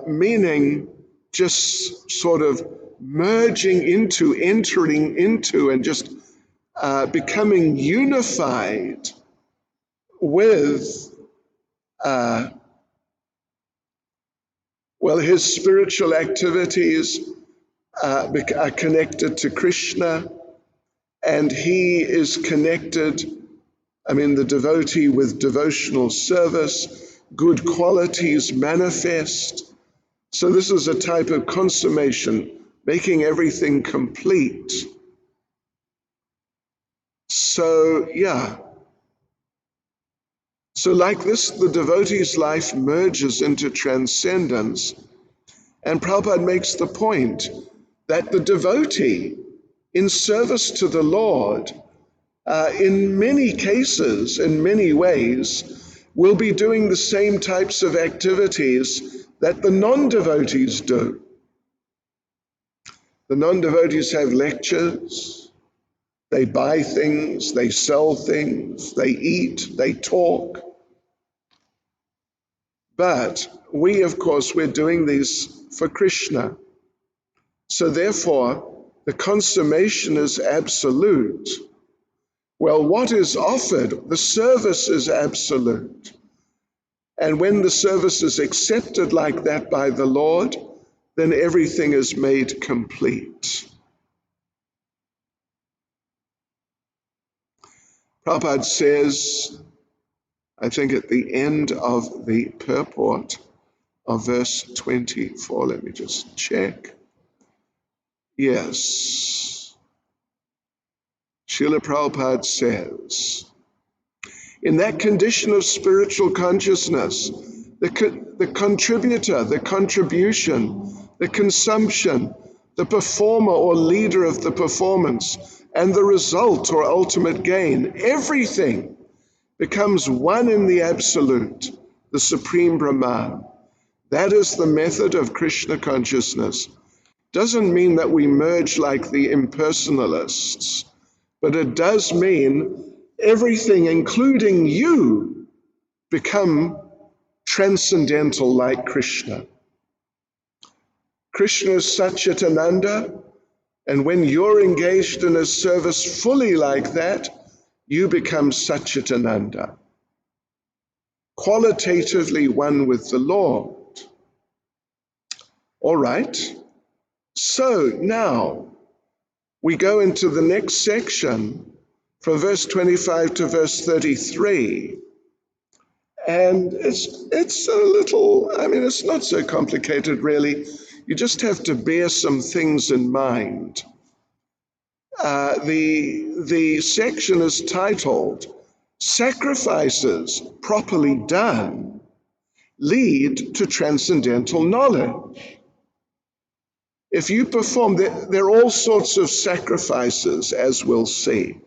meaning just sort of merging into, entering into, and just becoming unified with, his spiritual activities are connected to Krishna, and he is connected, the devotee, with devotional service, good qualities manifest. So this is a type of consummation, making everything complete. So, So like this, the devotee's life merges into transcendence. And Prabhupada makes the point that the devotee, in service to the Lord, in many cases, in many ways, will be doing the same types of activities that the non-devotees do. The non-devotees have lectures, they buy things, they sell things, they eat, they talk. But we, of course, we're doing these for Krishna. So therefore, the consummation is absolute. Well, what is offered? The service is absolute. And when the service is accepted like that by the Lord, then everything is made complete. Prabhupada says, I think at the end of the purport of verse 24, let me just check. Yes. Srila Prabhupada says, in that condition of spiritual consciousness, the contributor, the contribution, the consumption, the performer or leader of the performance, and the result or ultimate gain, everything becomes one in the absolute, the Supreme Brahman. That is the method of Krishna consciousness. Doesn't mean that we merge like the impersonalists, but it does mean everything, including you, become transcendental like Krishna. Krishna is Satchitananda, and when you're engaged in his service fully like that, you become Satchitananda, qualitatively one with the Lord. All right, so now we go into the next section from verse 25 to verse 33. And it's a little, it's not so complicated really. You just have to bear some things in mind. The section is titled, Sacrifices Properly Done Lead to Transcendental Knowledge. If you perform, there are all sorts of sacrifices, as we'll see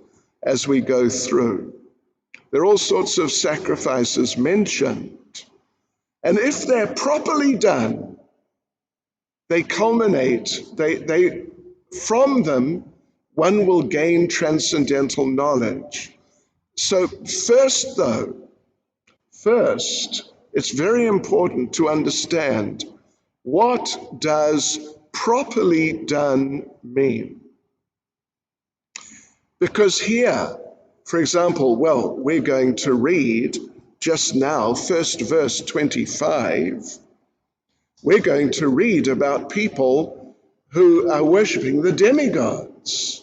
as we go through. There are all sorts of sacrifices mentioned. And if they're properly done, they culminate, from them, one will gain transcendental knowledge. So first, it's very important to understand, what does properly done mean? Because here, for example, well, we're going to read just now, first verse 25, we're going to read about people who are worshipping the demigods.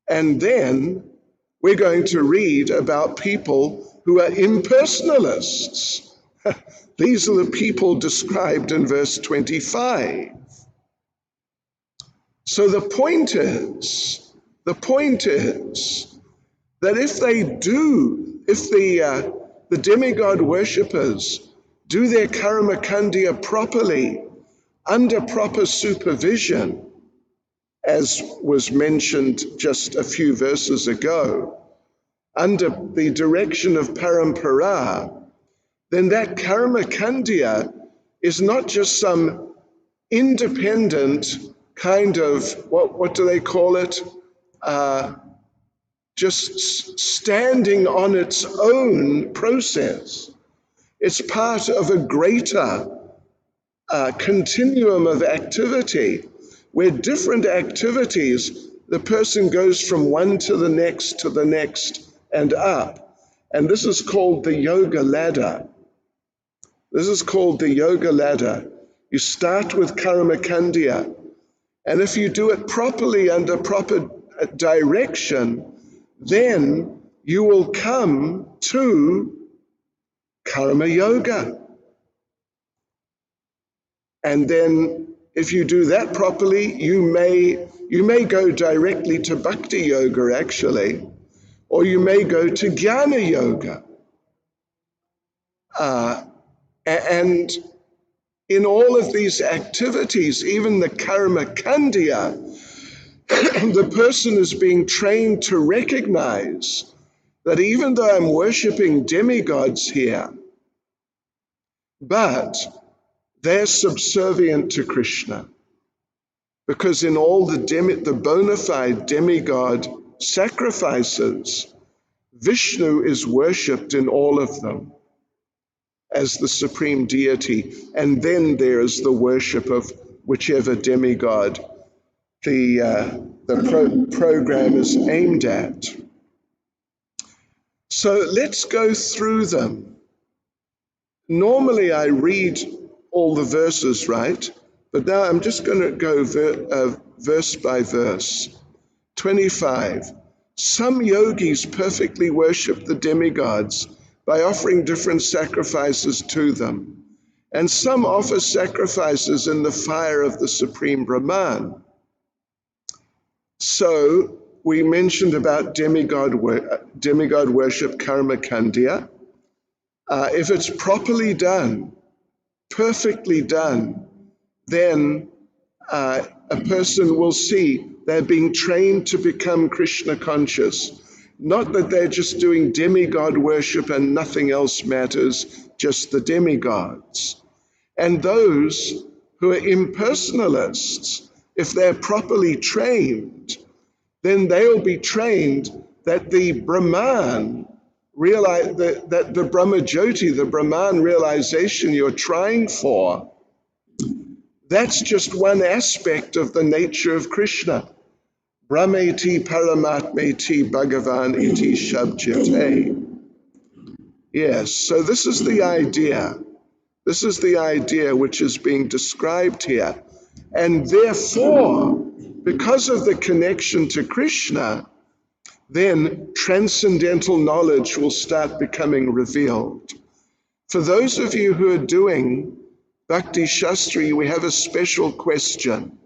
And then we're going to read about people who are impersonalists. These are the people described in verse 25. So the point is that if the demigod worshippers do their karmakandya properly, under proper supervision, as was mentioned just a few verses ago, under the direction of parampara, then that karmakandya is not just some independent kind of, what do they call it? Just standing on its own process. It's part of a greater continuum of activity, where different activities, the person goes from one to the next and up. And this is called the yoga ladder. This is called the yoga ladder. You start with karmakandya, and if you do it properly under proper direction, then you will come to karma yoga. And then if you do that properly, you may go directly to bhakti yoga actually, or you may go to jnana yoga. And in all of these activities, even the karma kandya, the person is being trained to recognize that even though I'm worshiping demigods here, but they're subservient to Krishna. Because in all the bona fide demigod sacrifices, Vishnu is worshipped in all of them as the supreme deity. And then there is the worship of whichever demigod the program is aimed at. So let's go through them. Normally I read all the verses, right? But now I'm just going to go verse by verse. 25. Some yogis perfectly worship the demigods by offering different sacrifices to them, and some offer sacrifices in the fire of the Supreme Brahman. So we mentioned about demigod worship, karma kandya. If it's properly done, perfectly done, then a person will see they're being trained to become Krishna conscious. Not that they're just doing demigod worship and nothing else matters, just the demigods. And those who are impersonalists, if they're properly trained, then they'll be trained that the Brahman, that the Brahmajyoti, the Brahman realization you're trying for, that's just one aspect of the nature of Krishna. Brahmeti paramatmeti bhagavan iti shabjate. Yes, so this is the idea. This is the idea which is being described here. And therefore, because of the connection to Krishna, then transcendental knowledge will start becoming revealed. For those of you who are doing Bhakti Shastri, we have a special question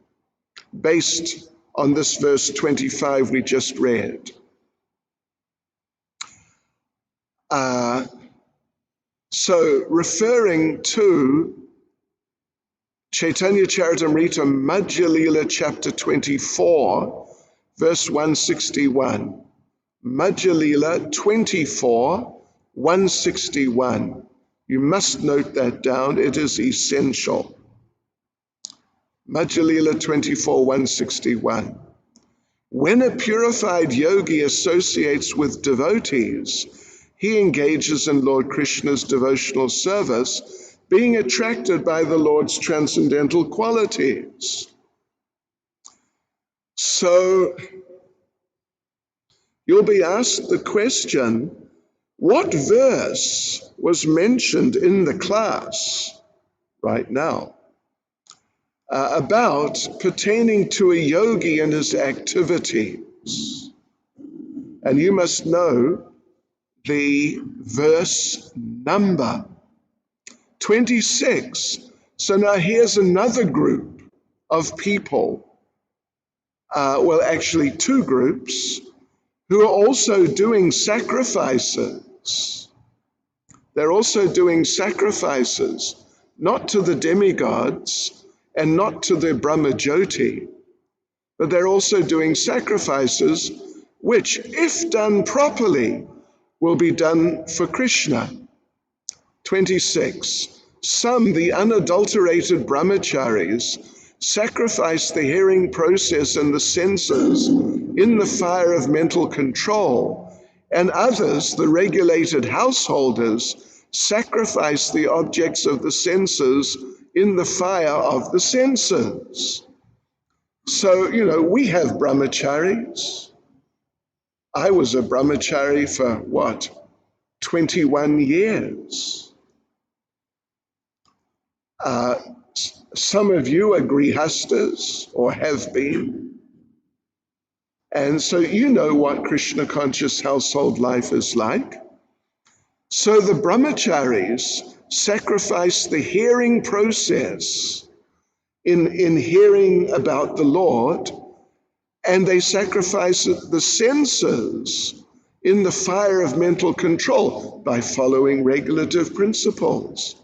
based on this verse 25 we just read. So referring to Chaitanya Charitamrita Madhya Lila chapter 24, verse 161. Madhya Lila 24, 161. You must note that down, it is essential. Madhya Lila 24, 161. When a purified yogi associates with devotees, he engages in Lord Krishna's devotional service, being attracted by the Lord's transcendental qualities. So you'll be asked the question, what verse was mentioned in the class right now about pertaining to a yogi and his activities? And you must know the verse number, 26. So now here's another group of people, well, actually two groups, who are also doing sacrifices. They're also doing sacrifices, not to the demigods and not to the Brahmajyoti, but they're also doing sacrifices which, if done properly, will be done for Krishna. 26. Some, the unadulterated brahmacharis, sacrifice the hearing process and the senses in the fire of mental control, and others, the regulated householders, sacrifice the objects of the senses in the fire of the senses. So, we have brahmacharis. I was a brahmachari for 21 years. Some of you are grihastas or have been. And so you know what Krishna conscious household life is like. So the brahmacharis sacrifice the hearing process in hearing about the Lord, and they sacrifice the senses in the fire of mental control by following regulative principles.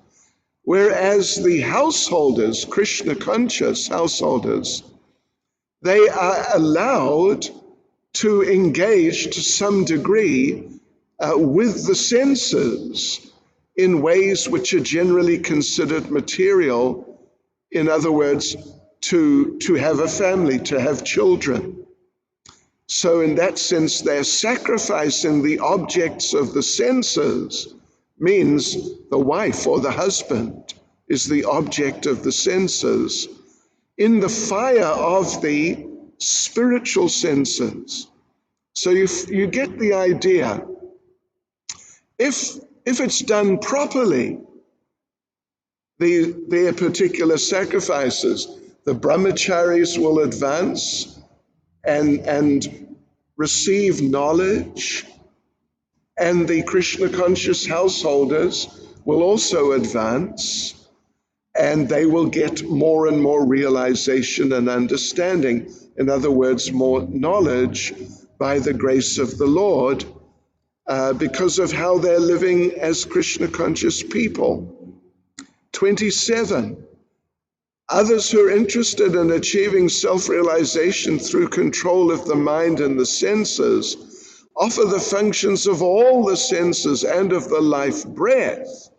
Whereas the householders, Krishna conscious householders, they are allowed to engage to some degree with the senses in ways which are generally considered material. In other words, to have a family, to have children. So in that sense, they're sacrificing the objects of the senses, means the wife or the husband is the object of the senses, in the fire of the spiritual senses. So you get the idea. If it's done properly, their particular sacrifices, the brahmacharis will advance and receive knowledge, and the Krishna conscious householders will also advance, and they will get more and more realization and understanding. In other words, more knowledge by the grace of the Lord, because of how they're living as Krishna conscious people. 27. Others who are interested in achieving self-realization through control of the mind and the senses offer the functions of all the senses and of the life breath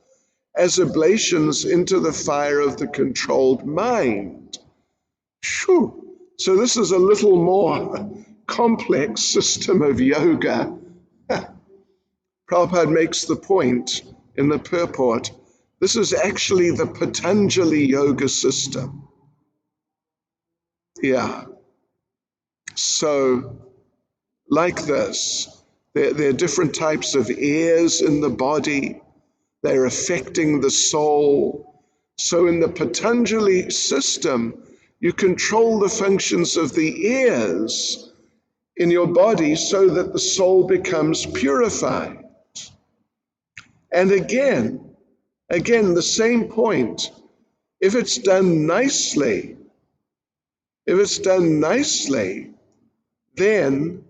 as oblations into the fire of the controlled mind. Whew. So this is a little more complex system of yoga. Prabhupada makes the point in the purport, this is actually the Patanjali yoga system. Yeah. So, like this, there are different types of ears in the body. They're affecting the soul. So in the Patanjali system, you control the functions of the ears in your body so that the soul becomes purified. And again, the same point. If it's done nicely, then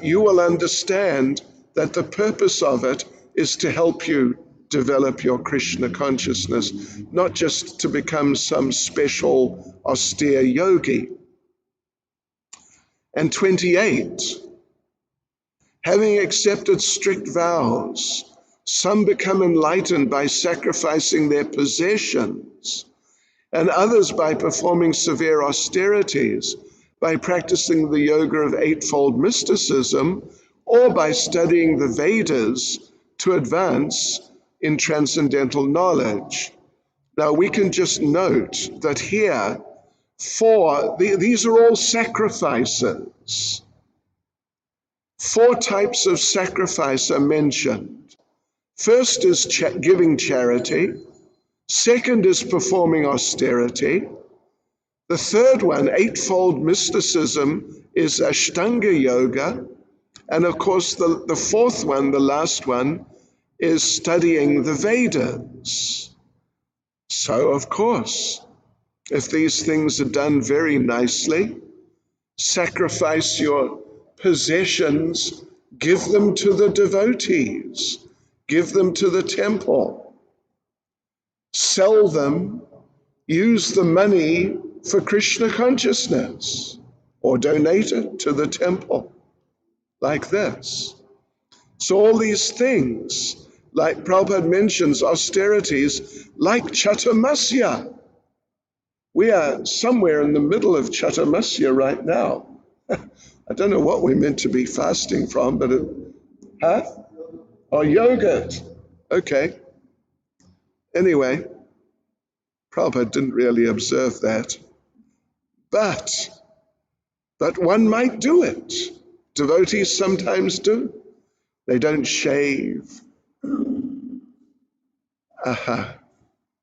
you will understand that the purpose of it is to help you develop your Krishna consciousness, not just to become some special austere yogi. And 28, having accepted strict vows, some become enlightened by sacrificing their possessions, and others by performing severe austerities, by practicing the yoga of eightfold mysticism, or by studying the Vedas to advance in transcendental knowledge. Now we can just note that here, these are all sacrifices. 4 types of sacrifice are mentioned. First is giving charity. Second is performing austerity. The third one, eightfold mysticism, is Ashtanga Yoga. And of course, the fourth one, the last one, is studying the Vedas. So, of course, if these things are done very nicely, sacrifice your possessions, give them to the devotees, give them to the temple, sell them, use the money for Krishna consciousness, or donate it to the temple, like this. So all these things, like Prabhupada mentions, austerities, like Chaturmasya. We are somewhere in the middle of Chaturmasya right now. I don't know what we're meant to be fasting from, but yogurt. Okay. Anyway, Prabhupada didn't really observe that. But one might do it. Devotees sometimes do. They don't shave.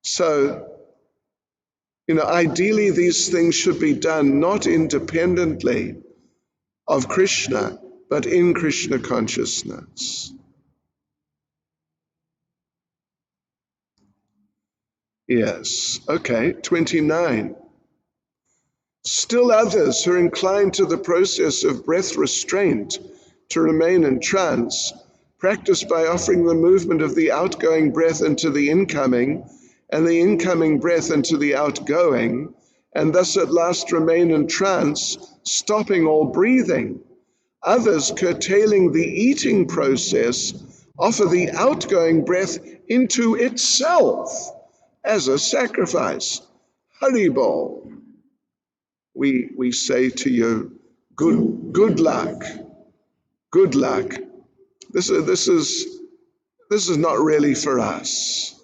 So, ideally these things should be done not independently of Krishna, but in Krishna consciousness. Yes, okay, 29. Still others are inclined to the process of breath restraint to remain in trance, practiced by offering the movement of the outgoing breath into the incoming, and the incoming breath into the outgoing, and thus at last remain in trance, stopping all breathing. Others, curtailing the eating process, offer the outgoing breath into itself as a sacrifice. Haribol. We say to you, good luck. Good luck. This is not really for us.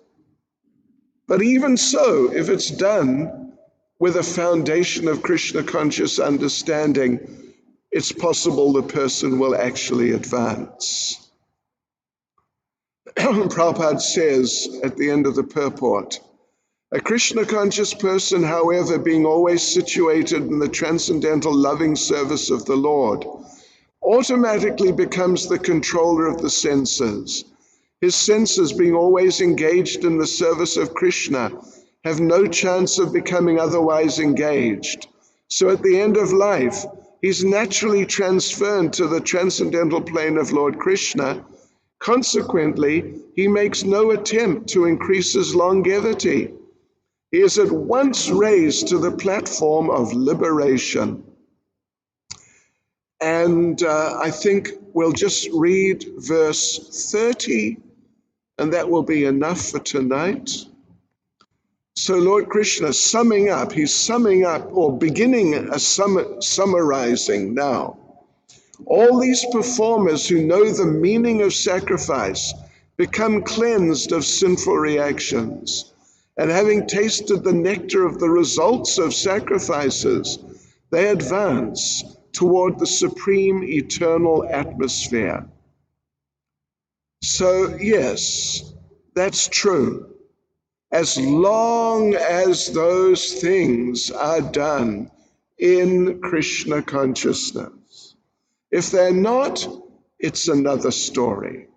But even so, if it's done with a foundation of Krishna conscious understanding, it's possible the person will actually advance. Prabhupada says at the end of the purport, a Krishna conscious person, however, being always situated in the transcendental loving service of the Lord, automatically becomes the controller of the senses. His senses, being always engaged in the service of Krishna, have no chance of becoming otherwise engaged. So at the end of life, he's naturally transferred to the transcendental plane of Lord Krishna. Consequently, he makes no attempt to increase his longevity. He is at once raised to the platform of liberation. And I think we'll just read verse 30, and that will be enough for tonight. So Lord Krishna, he's summing up or beginning a summarizing now. All these performers who know the meaning of sacrifice become cleansed of sinful reactions. And having tasted the nectar of the results of sacrifices, they advance toward the supreme eternal atmosphere. So yes, that's true. As long as those things are done in Krishna consciousness. If they're not, it's another story.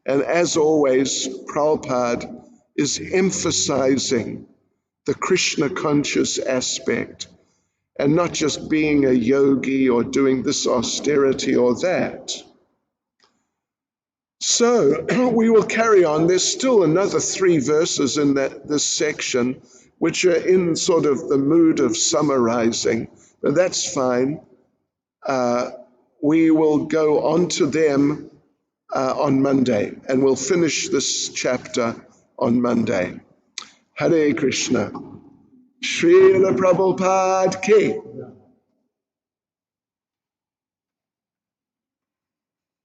And as always, Prabhupada is emphasizing the Krishna conscious aspect and not just being a yogi or doing this austerity or that. So we will carry on. There's still another 3 verses in this section which are in sort of the mood of summarizing, but that's fine. We will go on to them on Monday, and we'll finish this chapter on Monday. Hare Krishna. Srila Prabhupada ki